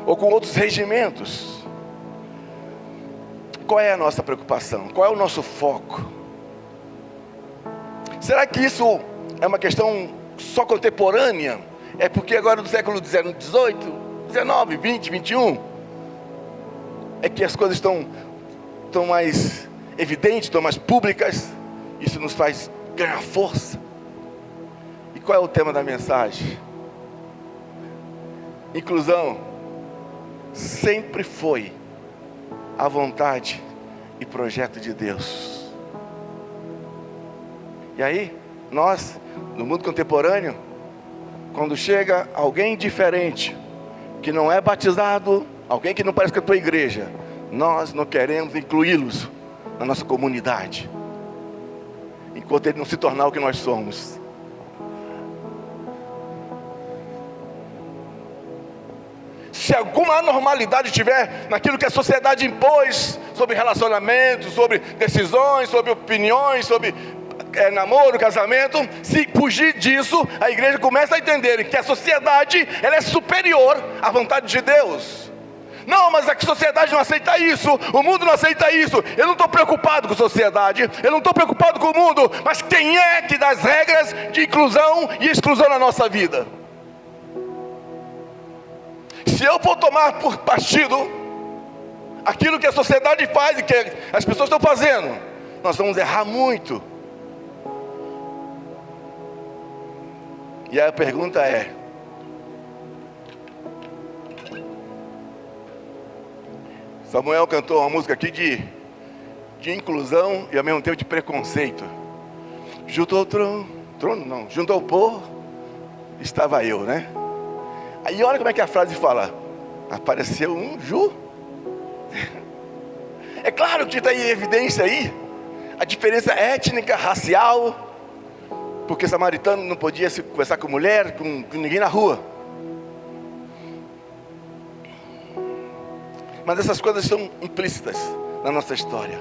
Speaker 1: Ou com outros regimentos? Qual é a nossa preocupação? Qual é o nosso foco? Será que isso é uma questão só contemporânea? É porque agora do século XVIII, XIX, XX, XXI, é que as coisas estão mais evidentes, estão mais públicas. Isso nos faz ganhar força. E qual é o tema da mensagem? Inclusão sempre foi a vontade e projeto de Deus. E aí, nós, no mundo contemporâneo, quando chega alguém diferente, que não é batizado, alguém que não parece com a tua igreja, nós não queremos incluí-los na nossa comunidade, enquanto ele não se tornar o que nós somos. se alguma anormalidade tiver naquilo que a sociedade impôs, sobre relacionamentos, sobre decisões, sobre opiniões, sobre namoro, casamento, se fugir disso, a igreja começa a entender que a sociedade, ela é superior à vontade de Deus. Não, mas a sociedade não aceita isso, o mundo não aceita isso. Eu não estou preocupado com a sociedade, eu não estou preocupado com o mundo, mas quem é que dá as regras de inclusão e exclusão na nossa vida? Se eu for tomar por partido aquilo que a sociedade faz e que as pessoas estão fazendo, nós vamos errar muito. E aí a pergunta é: Samuel cantou uma música aqui de inclusão e ao mesmo tempo de preconceito. Junto ao trono não, junto ao povo estava eu, né? Aí olha como é que a frase fala: apareceu um Ju. É claro que está em evidência aí a diferença étnica, racial, porque samaritano não podia se conversar com mulher, com ninguém na rua. Mas essas coisas são implícitas na nossa história.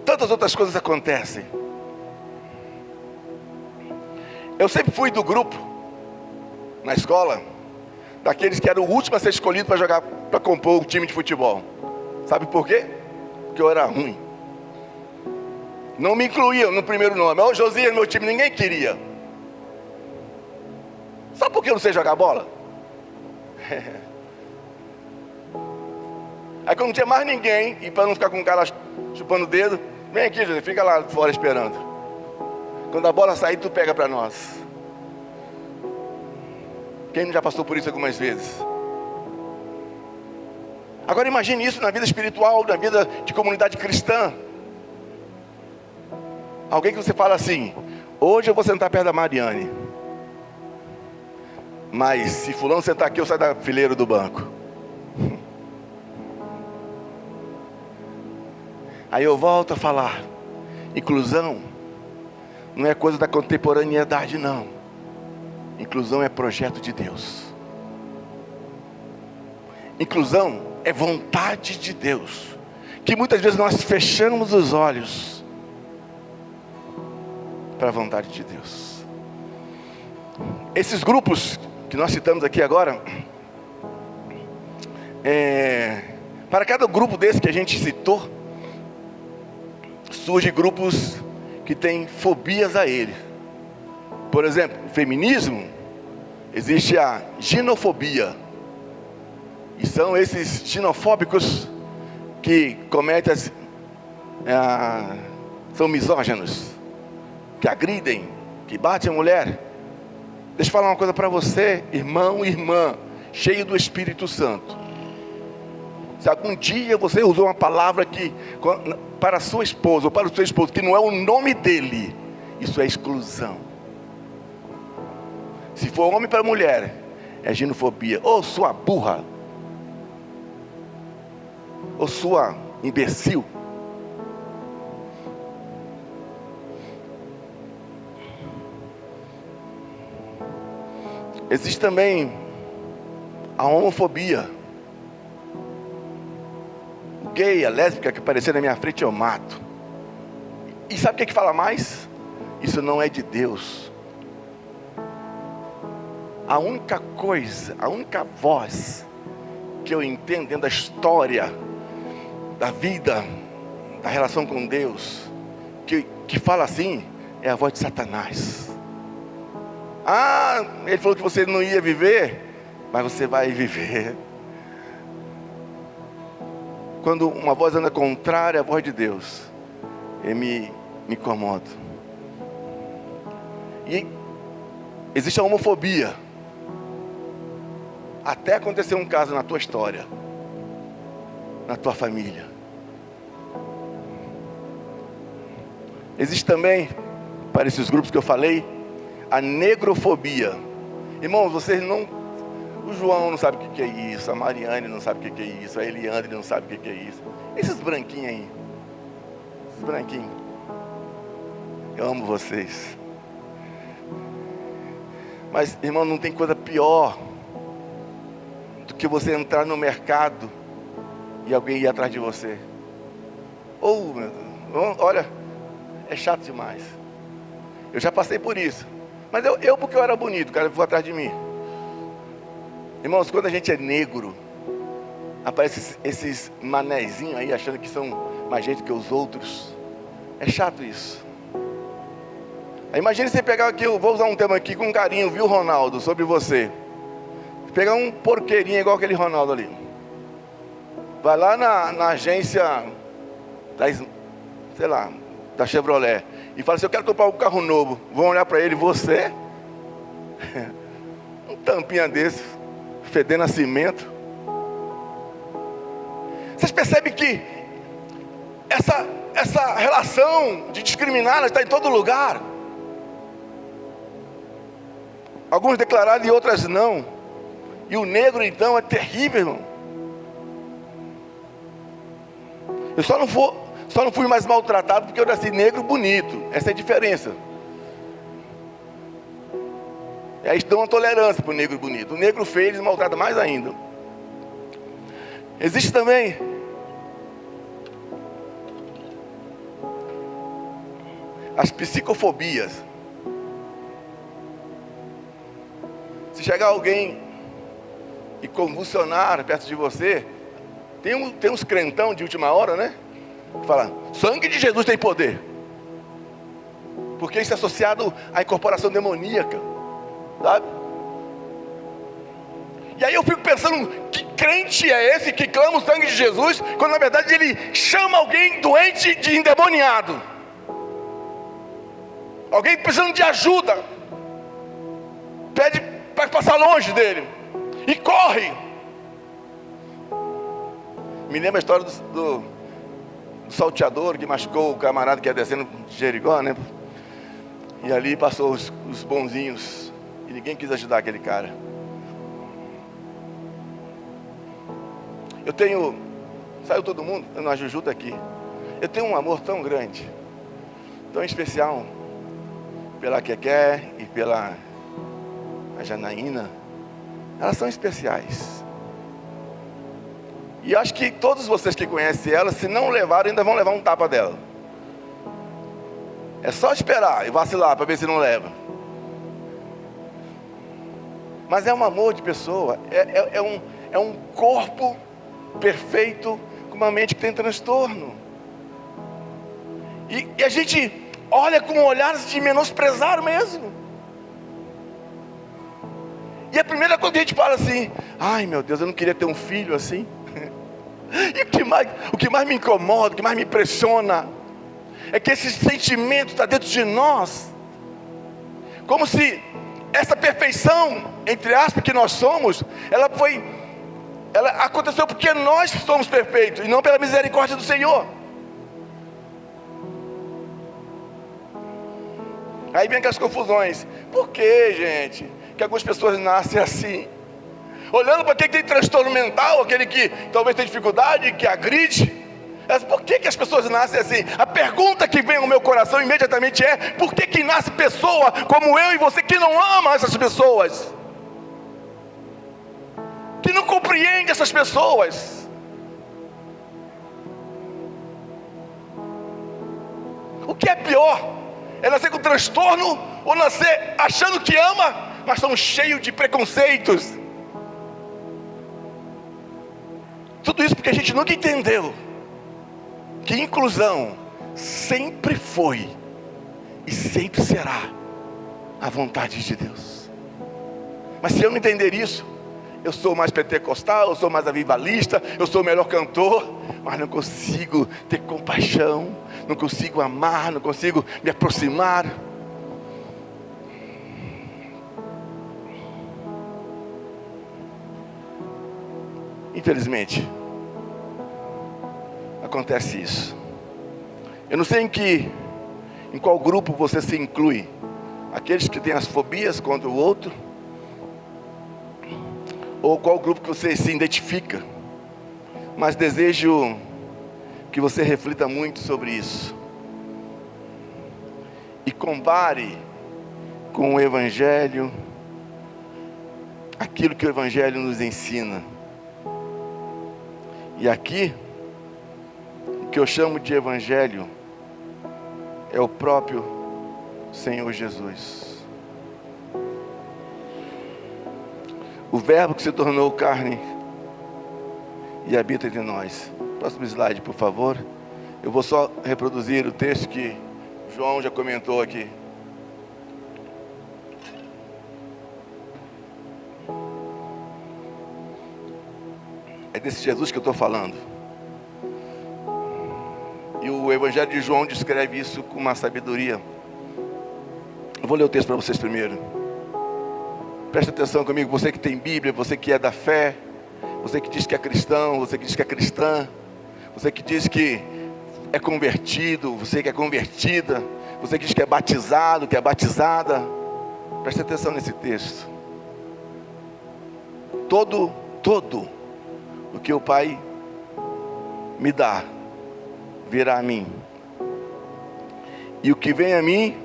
Speaker 1: Tantas outras coisas acontecem. Eu sempre fui do grupo, na escola, daqueles que eram o último a ser escolhido para jogar, para compor o time de futebol. Sabe por quê? Porque eu era ruim. Não me incluíam no primeiro nome. Ô Josias, meu time, ninguém queria. Sabe por que eu não sei jogar bola? Aí quando não tinha mais ninguém, e para não ficar com o cara chupando o dedo, vem aqui, José, fica lá fora esperando. Quando a bola sair, tu pega para nós. Quem já passou por isso algumas vezes? Agora imagine isso na vida espiritual, na vida de comunidade cristã. Alguém que você fala assim: hoje eu vou sentar perto da Mariane, mas se fulano sentar aqui, eu saio da fileira do banco. Aí eu volto a falar: inclusão não é coisa da contemporaneidade, não. Inclusão é projeto de Deus. Inclusão é vontade de Deus, que muitas vezes nós fechamos os olhos para a vontade de Deus. Esses grupos que nós citamos aqui agora, para cada grupo desse que a gente citou, surgem grupos que têm fobias a ele. Por exemplo, o feminismo, existe a ginofobia. E são esses ginofóbicos que cometem são misóginos, que agridem, que batem a mulher. Deixa eu falar uma coisa para você, irmão e irmã, cheio do Espírito Santo. Se algum dia você usou uma palavra que para a sua esposa ou para o seu esposo, que não é o nome dele, isso é exclusão. Se for homem para mulher, é ginofobia. Ô sua burra, ô sua imbecil. Existe também a homofobia. O gay, a lésbica que aparecer na minha frente eu mato. E sabe o que fala mais? Isso não é de Deus. A única coisa, a única voz que eu entendo dentro da história, da vida, da relação com Deus, que fala assim, é a voz de Satanás. Ah, ele falou que você não ia viver, mas você vai viver. Quando uma voz anda contrária à voz de Deus, eu me incomodo. E existe a homofobia. Até acontecer um caso na tua história, na tua família. Existe também, para esses grupos que eu falei, a negrofobia. Irmãos, vocês não... O João não sabe o que é isso, a Mariane não sabe o que é isso, a Eliandre não sabe o que é isso. Esses branquinhos aí, esses branquinhos, eu amo vocês. Mas, irmão, não tem coisa pior do que você entrar no mercado e alguém ir atrás de você. Oh, meu Deus, olha, é chato demais. Eu já passei por isso. Mas eu porque eu era bonito, o cara foi atrás de mim. Irmãos, quando a gente é negro, aparecem esses manezinhos aí, achando que são mais gente que os outros. É chato isso. Aí imagine você pegar aqui, eu vou usar um termo aqui com carinho, viu, Ronaldo, sobre você. Pegar um porqueirinho igual aquele Ronaldo ali. Vai lá na agência sei lá, da Chevrolet e fala assim, eu quero comprar um carro novo. Vão olhar para ele, você? Um tampinha desse, fedendo a cimento. Vocês percebem que essa relação de discriminar está em todo lugar? Alguns declararam e outras não. E o negro então é terrível, irmão. Eu só não fui mais maltratado porque eu nasci negro bonito. Essa é a diferença. E aí dão uma tolerância para o negro bonito. O negro feio eles maltratam mais ainda. Existe também as psicofobias. Se chegar alguém e convulsionar perto de você, tem uns crentão de última hora, né? Que fala, sangue de Jesus tem poder. Porque isso é associado à incorporação demoníaca, sabe? E aí eu fico pensando, que crente é esse que clama o sangue de Jesus, quando na verdade ele chama alguém doente de endemoniado? Alguém precisando de ajuda, pede para passar longe dele, e corre. Me lembra a história do salteador que machucou o camarada que ia descendo de Jericó, né? E ali passou os bonzinhos, e ninguém quis ajudar aquele cara. Saiu todo mundo, a Juju está aqui. Eu tenho um amor tão grande, tão especial, pela Keké e pela Janaína. Elas são especiais. E acho que todos vocês que conhecem elas, se não levarem, ainda vão levar um tapa dela. É só esperar e vacilar para ver se não leva. Mas é um amor de pessoa, é um corpo perfeito com uma mente que tem transtorno. E a gente olha com olhares de menosprezar mesmo. E a primeira coisa que a gente fala assim, ai meu Deus, eu não queria ter um filho assim. E o que mais me incomoda, o que mais me impressiona, é que esse sentimento está dentro de nós, como se essa perfeição, entre aspas, que nós somos, ela aconteceu porque nós somos perfeitos, e não pela misericórdia do Senhor. Aí vem aquelas confusões. Por que, gente, que algumas pessoas nascem assim? Olhando para aquele que tem transtorno mental, aquele que talvez tem dificuldade, que agride. Por que as pessoas nascem assim? A pergunta que vem ao meu coração imediatamente é: por que nasce pessoa como eu e você que não ama essas pessoas? Que não compreende essas pessoas? O que é pior? É nascer com transtorno ou nascer achando que ama, mas estão cheios de preconceitos? Tudo isso porque a gente nunca entendeu que inclusão sempre foi e sempre será a vontade de Deus. Mas se eu não entender isso, eu sou mais pentecostal, eu sou mais avivalista, eu sou o melhor cantor, mas não consigo ter compaixão, não consigo amar, não consigo me aproximar. Infelizmente, acontece isso. Eu não sei em qual grupo você se inclui. Aqueles que têm as fobias contra o outro, ou qual grupo que você se identifica. Mas desejo que você reflita muito sobre isso e compare com o Evangelho, aquilo que o Evangelho nos ensina. E aqui, o que eu chamo de evangelho é o próprio Senhor Jesus. O verbo que se tornou carne e habita entre nós. Próximo slide, por favor. Eu vou só reproduzir o texto que João já comentou aqui. É desse Jesus que eu estou falando. E o Evangelho de João descreve isso com uma sabedoria. Eu vou ler o texto para vocês primeiro. Presta atenção comigo, você que tem Bíblia, você que é da fé, você que diz que é cristão, você que diz que é cristã, você que diz que é convertido, você que é convertida, você que diz que é batizado, que é batizada. Presta atenção nesse texto. Todo o que o Pai me dá virá a mim. E o que vem a mim,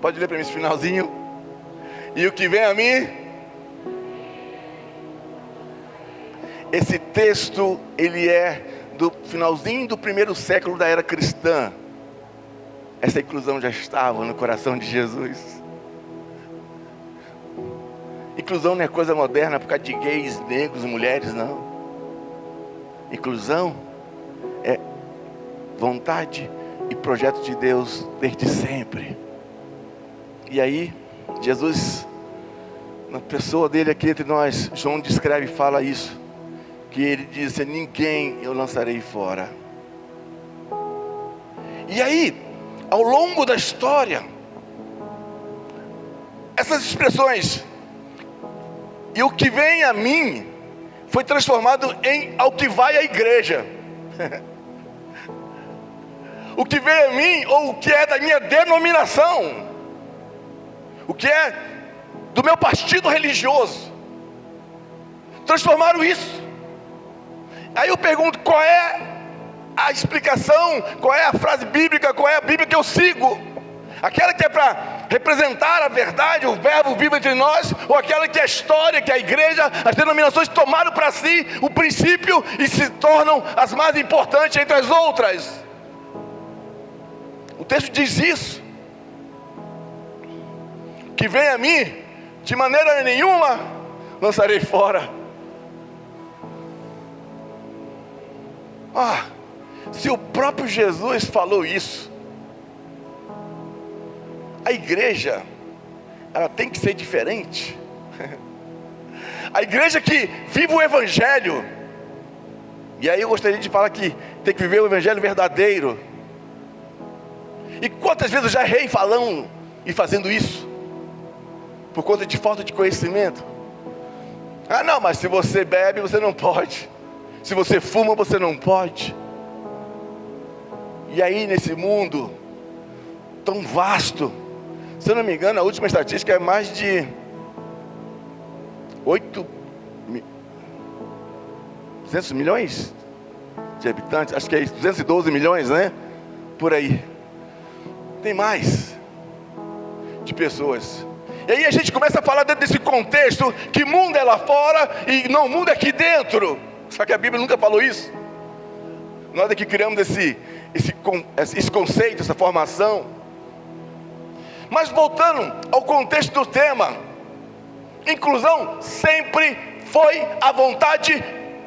Speaker 1: pode ler para mim esse finalzinho. E o que vem a mim, esse texto, ele é do finalzinho do primeiro século da era cristã. Essa inclusão já estava no coração de Jesus. Inclusão não é coisa moderna por causa de gays, negros, mulheres, não. Inclusão é vontade e projeto de Deus desde sempre. E aí, Jesus, na pessoa dele aqui entre nós, João descreve e fala isso, que ele disse: ninguém eu lançarei fora. E aí, ao longo da história, essas expressões, e o que vem a mim, foi transformado em ao que vai à igreja. O que vem a mim, ou o que é da minha denominação, o que é do meu partido religioso, transformaram isso. Aí eu pergunto, qual é a explicação, qual é a frase bíblica, qual é a Bíblia que eu sigo? Aquela que é para representar a verdade, o verbo vivo entre nós, ou aquela que é a história, que a igreja, as denominações tomaram para si o princípio e se tornam as mais importantes entre as outras? O texto diz isso. Que vem a mim, de maneira nenhuma lançarei fora. Se o próprio Jesus falou isso, a igreja, ela tem que ser diferente. A igreja que vive o evangelho, e aí eu gostaria de falar que tem que viver o evangelho verdadeiro. E quantas vezes eu já errei falando e fazendo isso, por conta de falta de conhecimento. Não, mas se você bebe, você não pode. Se você fuma, você não pode. E aí nesse mundo tão vasto, se eu não me engano, a última estatística é mais de 200 milhões de habitantes. Acho que é isso, 212 milhões, né? Por aí. Tem mais de pessoas. E aí a gente começa a falar dentro desse contexto que mundo é lá fora e não, o mundo é aqui dentro. Só que a Bíblia nunca falou isso. Nós é que criamos esse conceito, essa formação. Mas voltando ao contexto do tema, inclusão sempre foi a vontade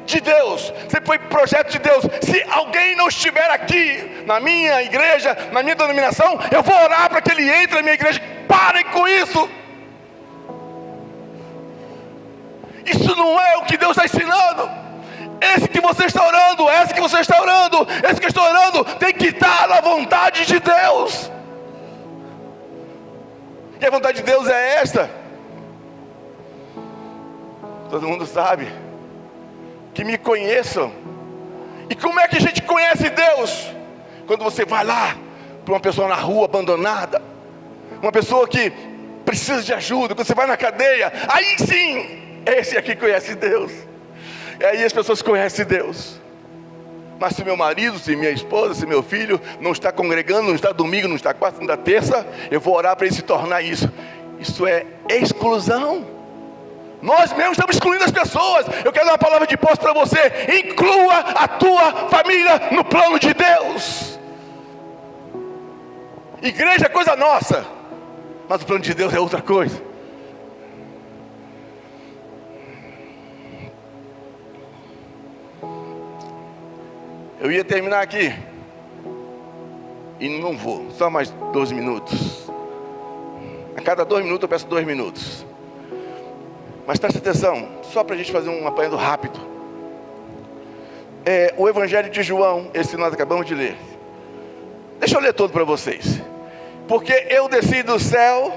Speaker 1: de Deus, sempre foi projeto de Deus. Se alguém não estiver aqui na minha igreja, na minha denominação, eu vou orar para que ele entre na minha igreja. Parem com isso. Isso não é o que Deus está ensinando. Esse que você está orando, esse que você está orando, esse que eu estou orando, tem que estar na vontade de Deus. E a vontade de Deus é esta. Todo mundo sabe. Que me conheçam. E como é que a gente conhece Deus? Quando você vai lá para uma pessoa na rua abandonada, uma pessoa que precisa de ajuda, quando você vai na cadeia, aí sim, esse aqui conhece Deus. E aí as pessoas conhecem Deus. Mas se meu marido, se minha esposa, se meu filho não está congregando, não está domingo, não está quarta, não está terça, eu vou orar para ele se tornar isso. Isso é exclusão. Nós mesmos estamos excluindo as pessoas. Eu quero dar uma palavra de posse para você. Inclua a tua família no plano de Deus. Igreja é coisa nossa, mas o plano de Deus é outra coisa. Eu ia terminar aqui e não vou, só mais 12 minutos. A cada 2 minutos eu peço 2 minutos. Mas preste atenção, só para a gente fazer um apanhado rápido. O Evangelho de João, esse que nós acabamos de ler. Deixa eu ler todo para vocês. Porque eu desci do céu,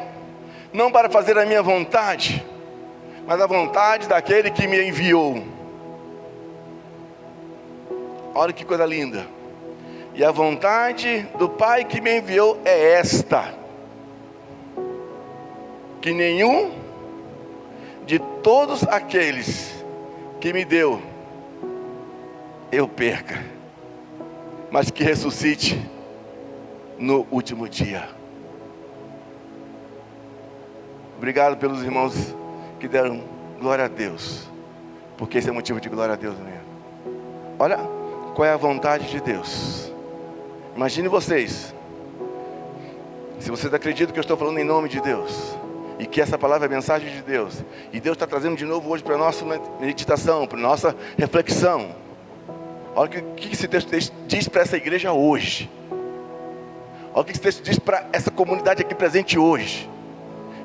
Speaker 1: não para fazer a minha vontade, mas a vontade daquele que me enviou. Olha que coisa linda. E a vontade do Pai que me enviou é esta: que nenhum de todos aqueles que me deu eu perca, mas que ressuscite no último dia. Obrigado pelos irmãos que deram glória a Deus, porque esse é motivo de glória a Deus mesmo. Olha qual é a vontade de Deus. Imagine vocês, se vocês acreditam que eu estou falando em nome de Deus, e que essa palavra é a mensagem de Deus, e Deus está trazendo de novo hoje para a nossa meditação, para a nossa reflexão. Olha o que esse texto diz para essa igreja hoje. Olha o que esse texto diz para essa comunidade aqui presente hoje.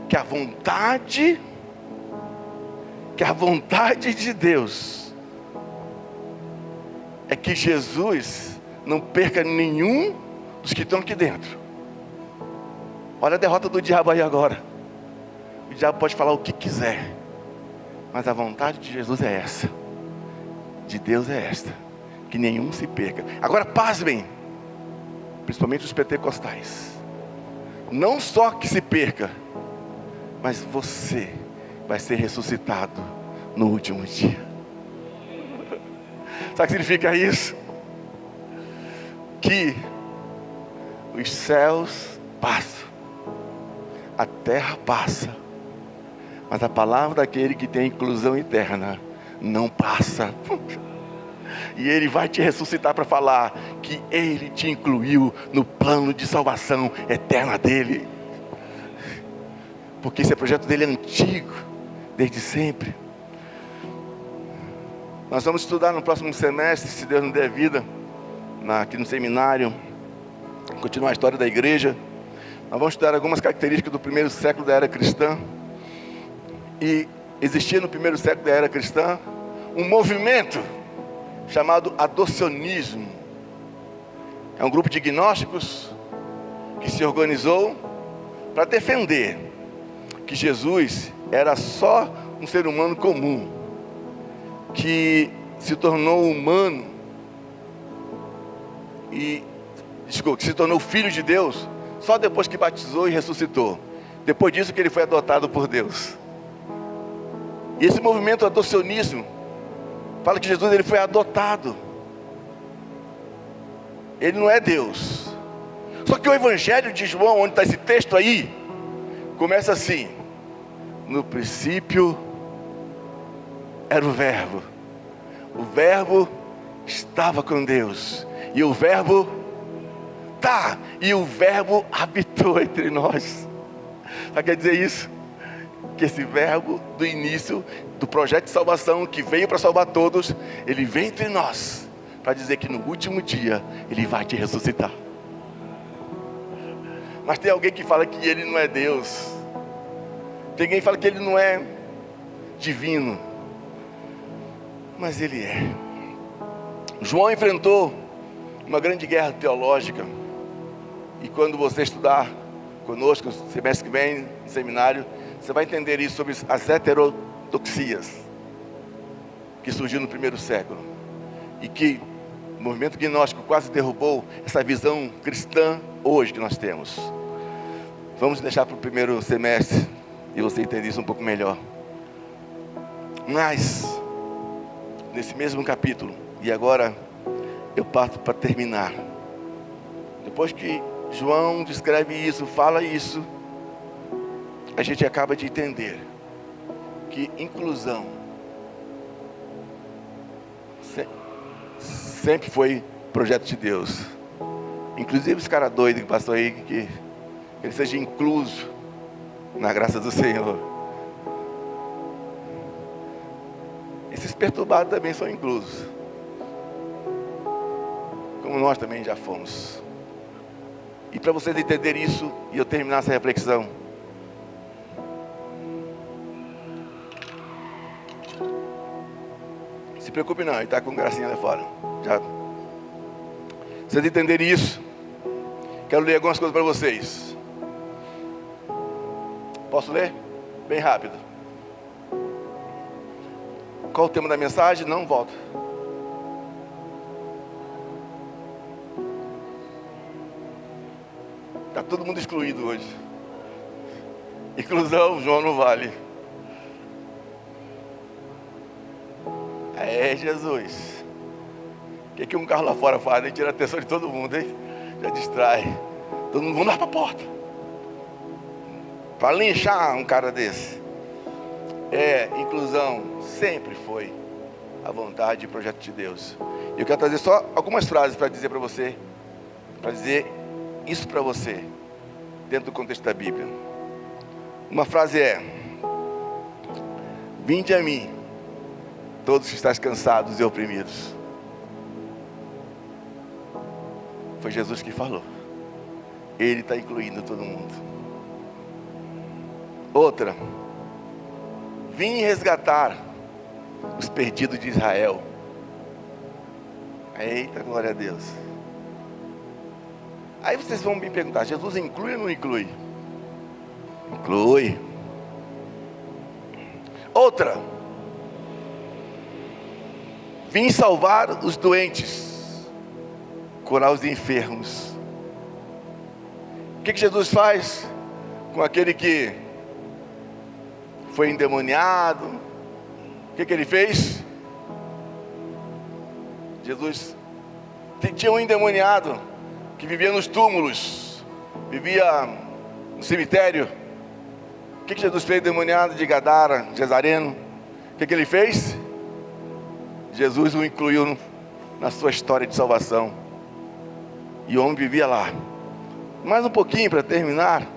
Speaker 1: Que a vontade de Deus é que Jesus não perca nenhum dos que estão aqui dentro. Olha a derrota do diabo aí agora. O diabo pode falar o que quiser, mas a vontade de Jesus é essa, de Deus é esta, que nenhum se perca. Agora pasmem, principalmente os pentecostais, não só que se perca, mas você vai ser ressuscitado no último dia. Sabe o que significa isso? Que os céus passam, a terra passa, mas a palavra daquele que tem inclusão eterna não passa. E Ele vai te ressuscitar para falar que Ele te incluiu no plano de salvação eterna dEle. Porque esse projeto dele é antigo, desde sempre. Nós vamos estudar no próximo semestre, se Deus nos der vida, aqui no seminário, continuar a história da igreja. Nós vamos estudar algumas características do primeiro século da era cristã. E existia no primeiro século da era cristã um movimento chamado adocionismo. É um grupo de gnósticos que se organizou para defender que Jesus era só um ser humano comum, que se tornou humano que se tornou filho de Deus só depois que batizou e ressuscitou. Depois disso que ele foi adotado por Deus. E esse movimento adocionismo fala que Jesus ele foi adotado. Ele não é Deus. Só que o Evangelho de João, onde está esse texto aí, começa assim: no princípio era o Verbo estava com Deus, e o Verbo habitou entre nós. Sabe quer dizer isso? Que esse Verbo do início do projeto de salvação, que veio para salvar todos, ele vem entre nós para dizer que no último dia ele vai te ressuscitar. Mas tem alguém que fala que ele não é Deus. Tem alguém que fala que ele não é divino. Mas ele é. João enfrentou uma grande guerra teológica. E quando você estudar conosco, no semestre que vem, no seminário, você vai entender isso sobre as heterodoxias que surgiu no primeiro século. E que o movimento gnóstico quase derrubou essa visão cristã hoje que nós temos. Vamos deixar para o primeiro semestre e você entender isso um pouco melhor. Mas nesse mesmo capítulo, e agora eu parto para terminar. Depois que João descreve isso, fala isso, a gente acaba de entender que inclusão sempre foi projeto de Deus. Inclusive esse cara doido que passou aí, que ele seja incluso na graça do Senhor. Esses perturbados também são inclusos, como nós também já fomos. E para vocês entenderem isso, e eu terminar essa reflexão, se preocupe não, ele está com gracinha lá fora. Já. Vocês entenderem isso, quero ler algumas coisas para vocês. Posso ler? Bem rápido. Qual o tema da mensagem? Não volta. Está todo mundo excluído hoje. Inclusão, João não vale. É Jesus. O que um carro lá fora faz? Ele tira a atenção de todo mundo, hein? Já distrai. Todo mundo vai para a porta para linchar um cara desse. Inclusão sempre foi a vontade e projeto de Deus. Eu quero trazer só algumas frases para dizer para você, para dizer isso para você, dentro do contexto da Bíblia. Uma frase é: vinde a mim, todos que estáis cansados e oprimidos. Foi Jesus que falou. Ele está incluindo todo mundo. Outra: vim resgatar os perdidos de Israel. Eita, glória a Deus. Aí vocês vão me perguntar: Jesus inclui ou não inclui? Inclui. Outra: vim salvar os doentes, curar os enfermos. O que Jesus faz com aquele que foi endemoniado? O que ele fez? Jesus tinha um endemoniado que vivia nos túmulos, vivia no cemitério. O que Jesus fez, endemoniado de Gadara, Gezareno? O que ele fez? Jesus o incluiu na sua história de salvação. E o homem vivia lá. Mais um pouquinho para terminar.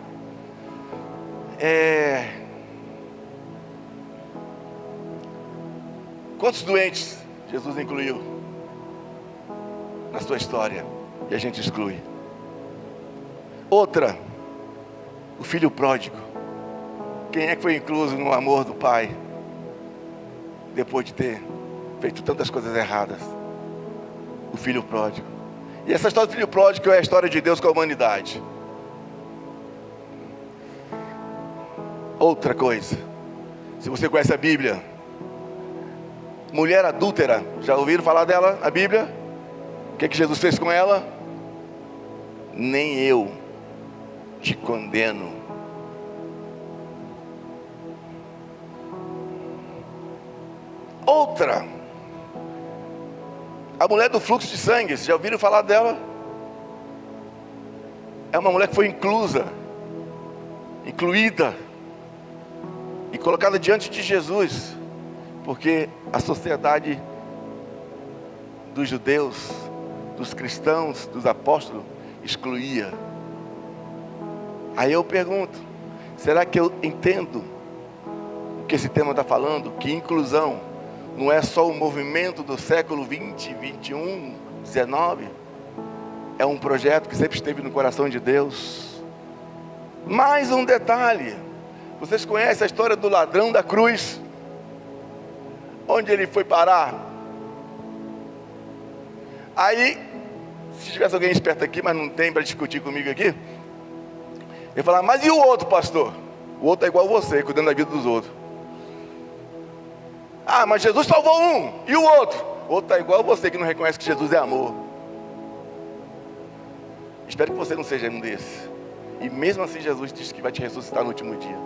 Speaker 1: Quantos doentes Jesus incluiu na sua história e a gente exclui? Outra: o filho pródigo. Quem é que foi incluso no amor do pai depois de ter feito tantas coisas erradas? O filho pródigo. E essa história do filho pródigo é a história de Deus com a humanidade. Outra coisa, se você conhece a Bíblia, mulher adúltera, já ouviram falar dela, a Bíblia? O que Jesus fez com ela? Nem eu te condeno. Outra: a mulher do fluxo de sangue, já ouviram falar dela? É uma mulher que foi incluída e colocada diante de Jesus, porque a sociedade dos judeus, dos cristãos, dos apóstolos, excluía. Aí eu pergunto: será que eu entendo o que esse tema está falando? Que inclusão não é só o movimento do século 20, 21, 19. É um projeto que sempre esteve no coração de Deus. Mais um detalhe: vocês conhecem a história do ladrão da cruz? Onde ele foi parar? Aí, se tivesse alguém esperto aqui, mas não tem para discutir comigo aqui, ele falar: mas e o outro, pastor? O outro é igual a você, cuidando da vida dos outros. Ah, mas Jesus salvou um, e o outro? O outro é igual a você, que não reconhece que Jesus é amor. Espero que você não seja um desses. E mesmo assim Jesus disse que vai te ressuscitar no último dia.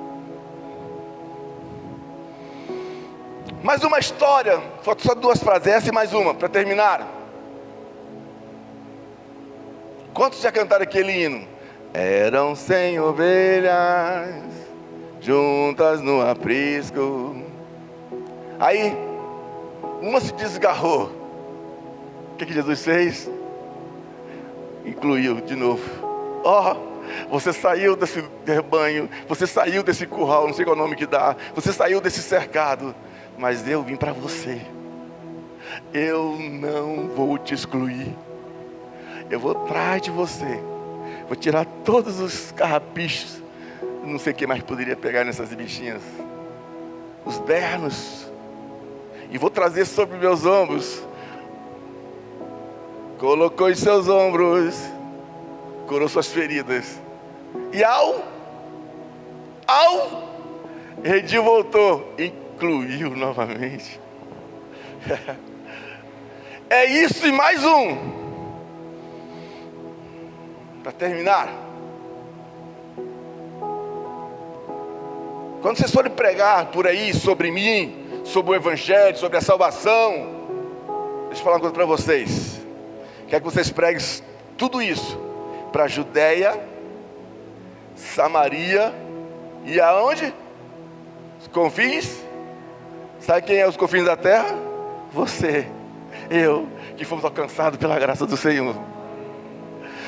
Speaker 1: Mais uma história, faltam só duas frases, essa e mais uma, para terminar. Quantos já cantaram aquele hino? Eram 100 ovelhas, juntas no aprisco, Aí, uma se desgarrou. O que Jesus fez? Incluiu de novo. Você saiu desse rebanho, você saiu desse curral, não sei qual nome que dá, você saiu desse cercado, mas eu vim para você. Eu não vou te excluir. Eu vou atrás de você. Vou tirar todos os carrapichos. Não sei o que mais poderia pegar nessas bichinhas. Os bernos. E vou trazer sobre meus ombros. Colocou em seus ombros. Curou suas feridas. E Redil voltou. Incluiu novamente. É isso e mais um. Para terminar, quando vocês forem pregar por aí sobre mim, sobre o Evangelho, sobre a salvação, deixa eu falar uma coisa para vocês. Quero que vocês preguem tudo isso para a Judéia, Samaria e aonde? Os confins. Sabe quem é os confins da terra? Você, eu, que fomos alcançados pela graça do Senhor.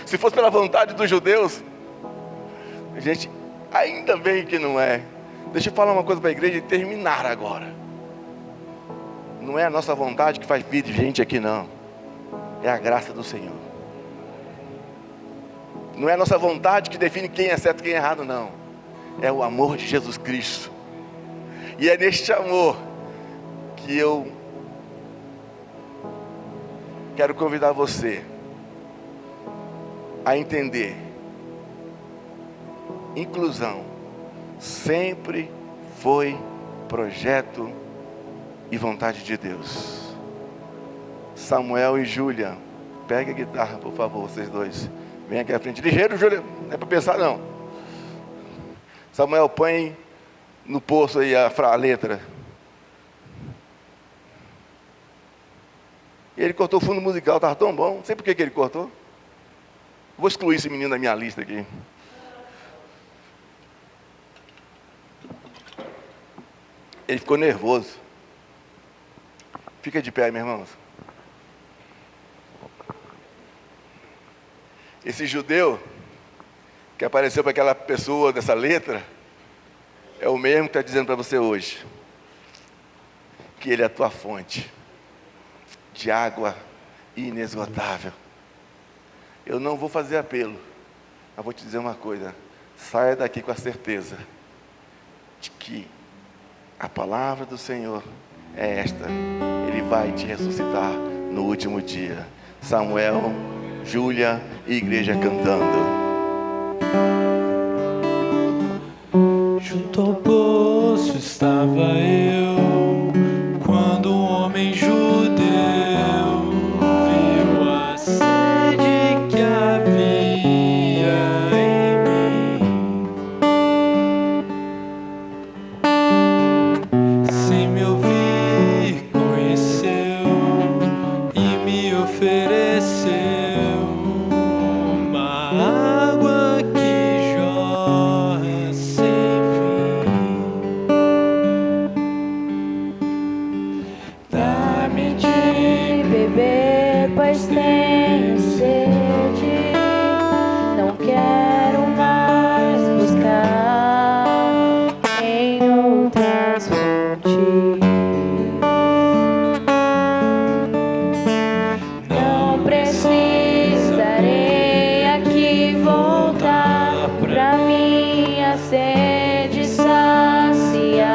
Speaker 1: Se fosse pela vontade dos judeus, gente, ainda bem que não é. Deixa eu falar uma coisa para a igreja e terminar agora. Não é a nossa vontade que faz vir gente aqui, não. É a graça do Senhor. Não é a nossa vontade que define quem é certo e quem é errado, não. É o amor de Jesus Cristo. E é neste amor que eu quero convidar você a entender. Inclusão sempre foi projeto e vontade de Deus. Samuel e Júlia, pegue a guitarra, por favor, vocês dois. Vem aqui à frente. Ligeiro, Júlia, não é para pensar não. Samuel, põe no poço aí a letra. Ele cortou o fundo musical, estava tão bom. Não sei por que ele cortou. Vou excluir esse menino da minha lista aqui. Ele ficou nervoso. Fica de pé, meus irmãos. Esse judeu que apareceu para aquela pessoa dessa letra é o mesmo que está dizendo para você hoje que ele é a tua fonte de água inesgotável. Eu não vou fazer apelo, mas vou te dizer uma coisa: saia daqui com a certeza de que a palavra do Senhor é esta: Ele vai te ressuscitar no último dia. Samuel, Júlia e igreja cantando.
Speaker 6: Junto ao poço estava eu, quando um homem judeu viu a sede que havia em mim. Sem me ouvir, conheceu e me ofereceu uma água que jorra sem fim. Dá-me de beber, pois tenho sede. Não quero mais buscar em outras fontes. Não precisarei aqui voltar pra minha sede saciar,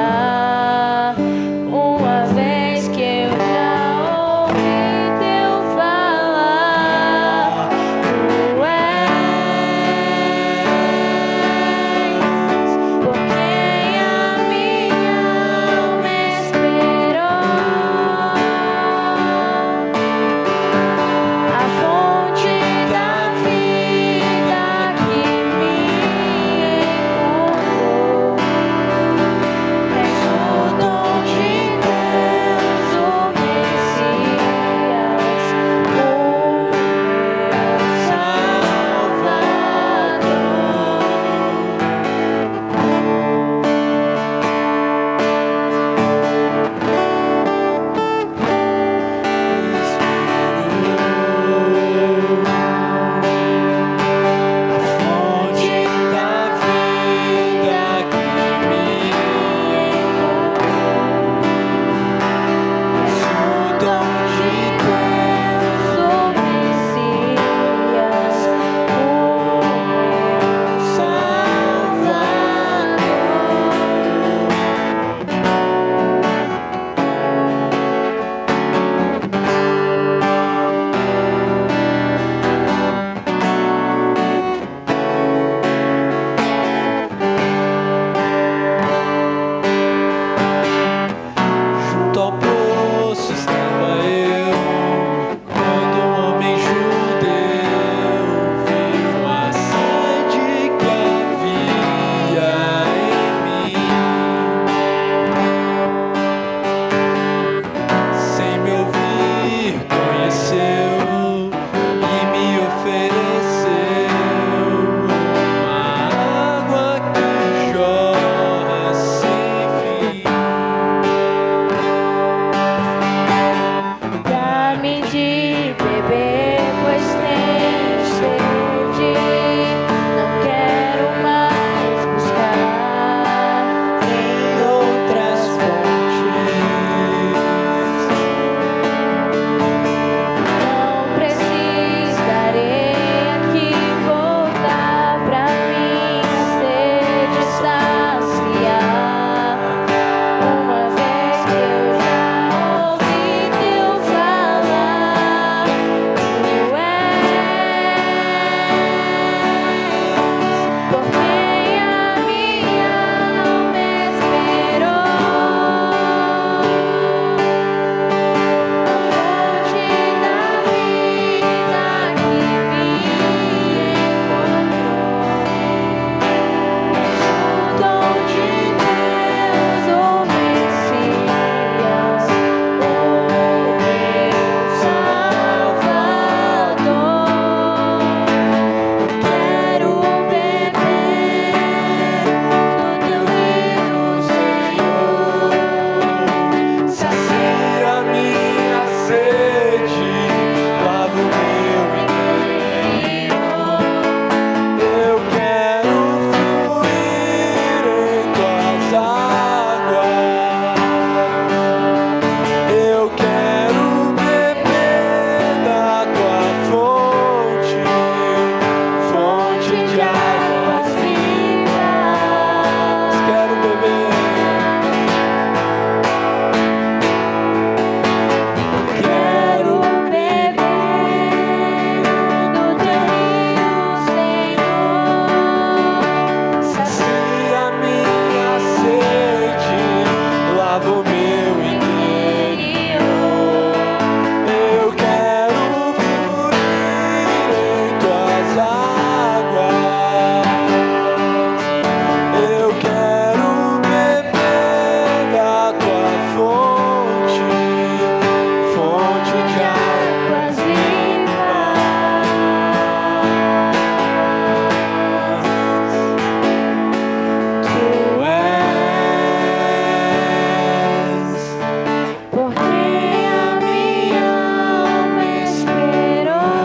Speaker 6: uma vez que eu já ouvi teu falar. beber, pois tenho sede. Não quero mais buscar em outras fontes. Não precisarei aqui voltar pra minha sede saciar. Uma vez que eu já ouvi teu falar, tu és por quem a minha alma esperou. A fonte da vida que me encontrou. És o dom de Deus, o Messias, o meu Salvador. Quero beber do teu rio, Senhor.
Speaker 8: Sacia minha sede, lava o meu interior. Eu quero fluir em tuas águas. Eu quero beber da tua fonte, fonte de águas vivas. Quero beber.
Speaker 6: Quero beber do teu rio, Senhor.
Speaker 8: Sacia minha sede, lava o meu interior. Eu quero fluir em tuas águas. Eu quero beber da tua fonte, fonte de águas vivas. Tu és
Speaker 6: Por quem a minha alma esperou.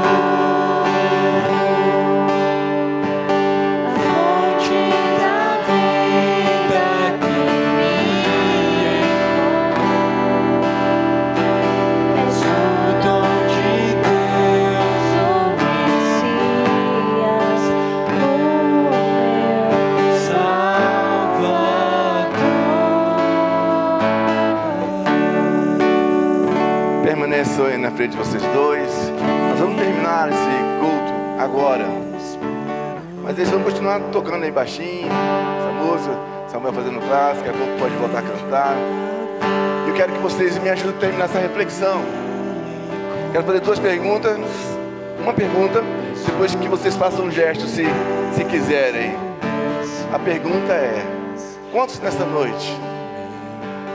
Speaker 6: A fonte da vida que me encontrou. És o dom de Deus, o Messias, o meu Salvador.
Speaker 1: Permaneçam aí na frente de vocês dois. Nós vamos terminar esse culto agora. Mas eles vão continuar tocando aí baixinho, essa música. Samuel fazendo clássica, daqui a pouco pode voltar a cantar. Eu quero que vocês me ajudem a terminar essa reflexão. Quero fazer duas perguntas. Uma pergunta, depois que vocês façam um gesto, se quiserem. A pergunta é: quantos nessa noite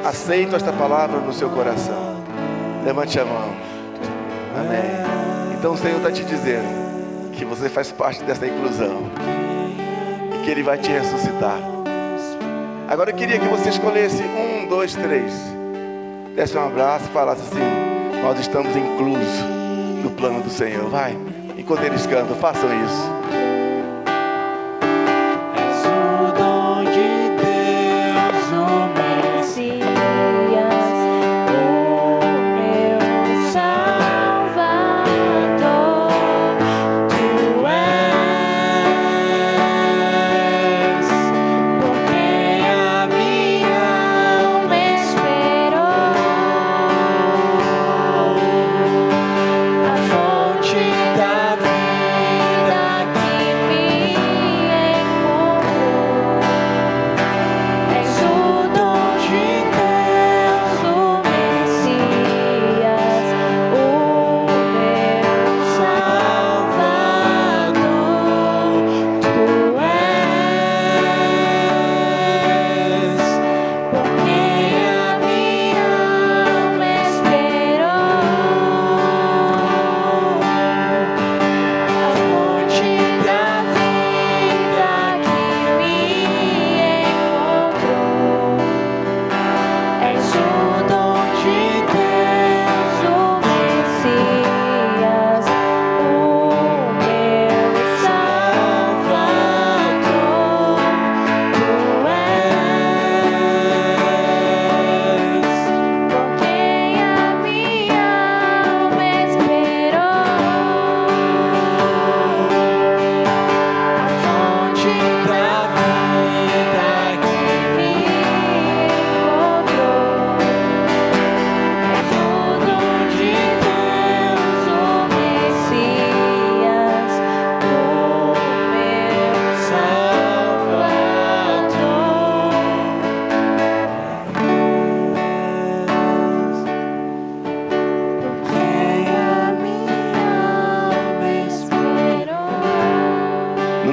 Speaker 1: aceitam esta palavra no seu coração? Levante a mão. Amém. Então o Senhor está te dizendo que você faz parte dessa inclusão e que Ele vai te ressuscitar. Agora eu queria que você escolhesse 1, 2, 3. Desse um abraço e falasse assim: nós estamos inclusos no plano do Senhor. Vai, enquanto eles cantam, façam isso.
Speaker 8: És o dom de Deus, o
Speaker 6: Messias, o meu Salvador. Tu és por quem a minha alma esperou. A fonte da vida que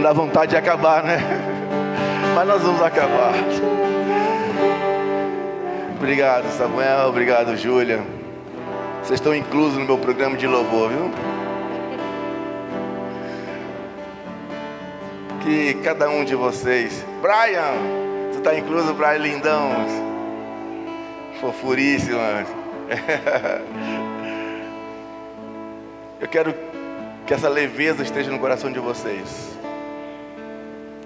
Speaker 1: Dá vontade de acabar, né? Mas nós vamos acabar. Obrigado, Samuel. Obrigado, Júlia. Vocês estão inclusos no meu programa de louvor, viu? Que cada um de vocês... Brian! Tu está incluso, Brian lindão. Fofuríssima. Eu quero que essa leveza esteja no coração de vocês.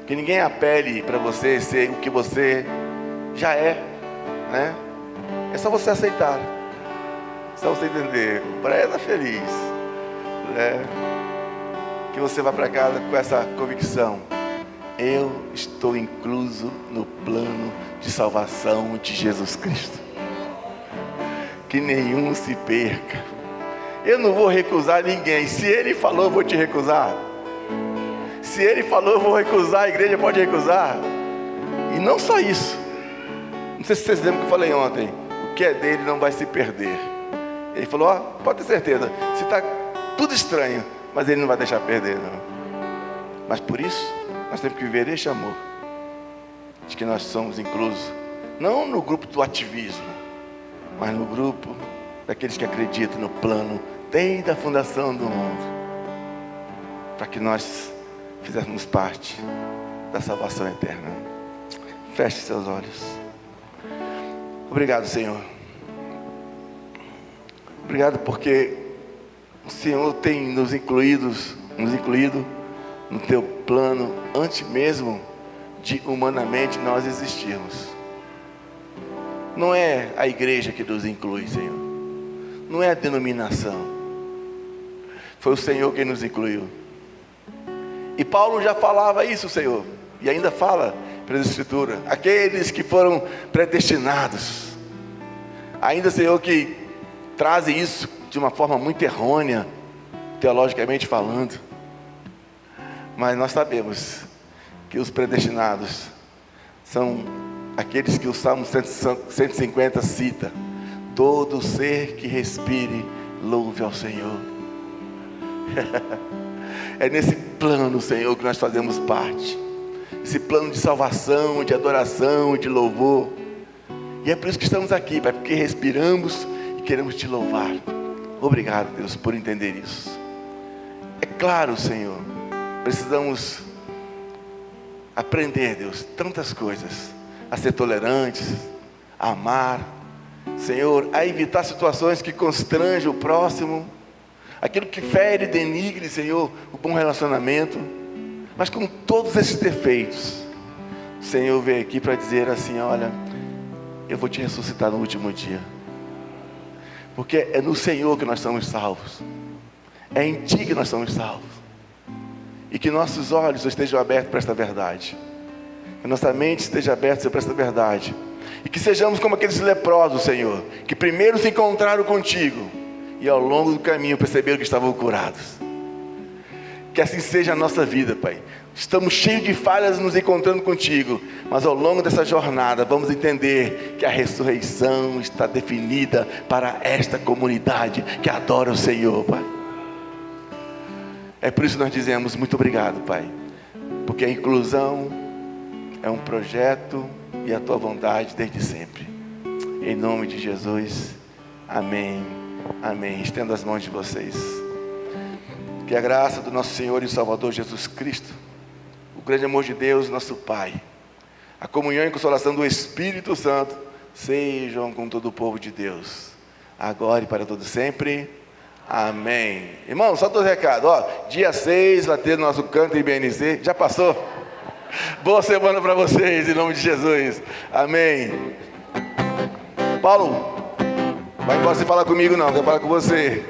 Speaker 1: Que ninguém apele para você ser o que você já é, né? É só você aceitar. É só você entender. Para ela feliz, né? Que você vá para casa com essa convicção. Eu estou incluso no plano de salvação de Jesus Cristo. Que nenhum se perca. Eu não vou recusar ninguém. Se Ele falou, eu vou te recusar. Se Ele falou, eu vou recusar. A igreja pode recusar. E não só isso. Não sei se vocês lembram que eu falei ontem. O que é dele não vai se perder. Ele falou, ó, pode ter certeza. Se está tudo estranho, mas Ele não vai deixar perder, não. Mas por isso, nós temos que viver este amor. De que nós somos inclusos. Não no grupo do ativismo, mas no grupo daqueles que acreditam no plano desde a fundação do mundo, para que nós fizéssemos parte da salvação eterna. Feche seus olhos. Obrigado, Senhor. Obrigado porque o Senhor tem nos incluído no teu plano antes mesmo de humanamente nós existirmos. Não é a igreja que nos inclui, Senhor. Não é a denominação. Foi o Senhor quem nos incluiu. E Paulo já falava isso, Senhor. E ainda fala pela Escritura. Aqueles que foram predestinados. Ainda, Senhor, que trazem isso de uma forma muito errônea, teologicamente falando. Mas nós sabemos que os predestinados são aqueles que o Salmo 150 cita. Todo ser que respire, louve ao Senhor. É nesse plano, Senhor, que nós fazemos parte. Esse plano de salvação, de adoração, de louvor. E é por isso que estamos aqui, Pai, porque respiramos e queremos te louvar. Obrigado, Deus, por entender isso. É claro, Senhor, precisamos aprender, Deus, tantas coisas. A ser tolerantes, a amar, Senhor, a evitar situações que constrangem o próximo, aquilo que fere, denigre, Senhor, o bom relacionamento. Mas com todos esses defeitos, o Senhor veio aqui para dizer assim, olha, eu vou te ressuscitar no último dia. Porque é no Senhor que nós somos salvos. É em Ti que nós somos salvos. E que nossos olhos estejam abertos para esta verdade. Que nossa mente esteja aberta para esta verdade. E que sejamos como aqueles leprosos, Senhor, que primeiro se encontraram contigo e ao longo do caminho perceberam que estavam curados. Que assim seja a nossa vida, Pai. Estamos cheios de falhas nos encontrando contigo, mas ao longo dessa jornada vamos entender que a ressurreição está definida para esta comunidade que adora o Senhor, Pai. É por isso que nós dizemos muito obrigado, Pai, porque a inclusão é um projeto e a tua vontade desde sempre. Em nome de Jesus, amém, amém. Estendo as mãos de vocês. Que a graça do nosso Senhor e Salvador Jesus Cristo, o grande amor de Deus, nosso Pai, a comunhão e consolação do Espírito Santo, sejam com todo o povo de Deus, agora e para todo sempre. Amém. Irmão, só dois recados. Dia 6 vai ter nosso canto IBNC. Já passou? Boa semana para vocês, em nome de Jesus. Amém. Paulo, vai embora sem falar comigo não, quero falar com você.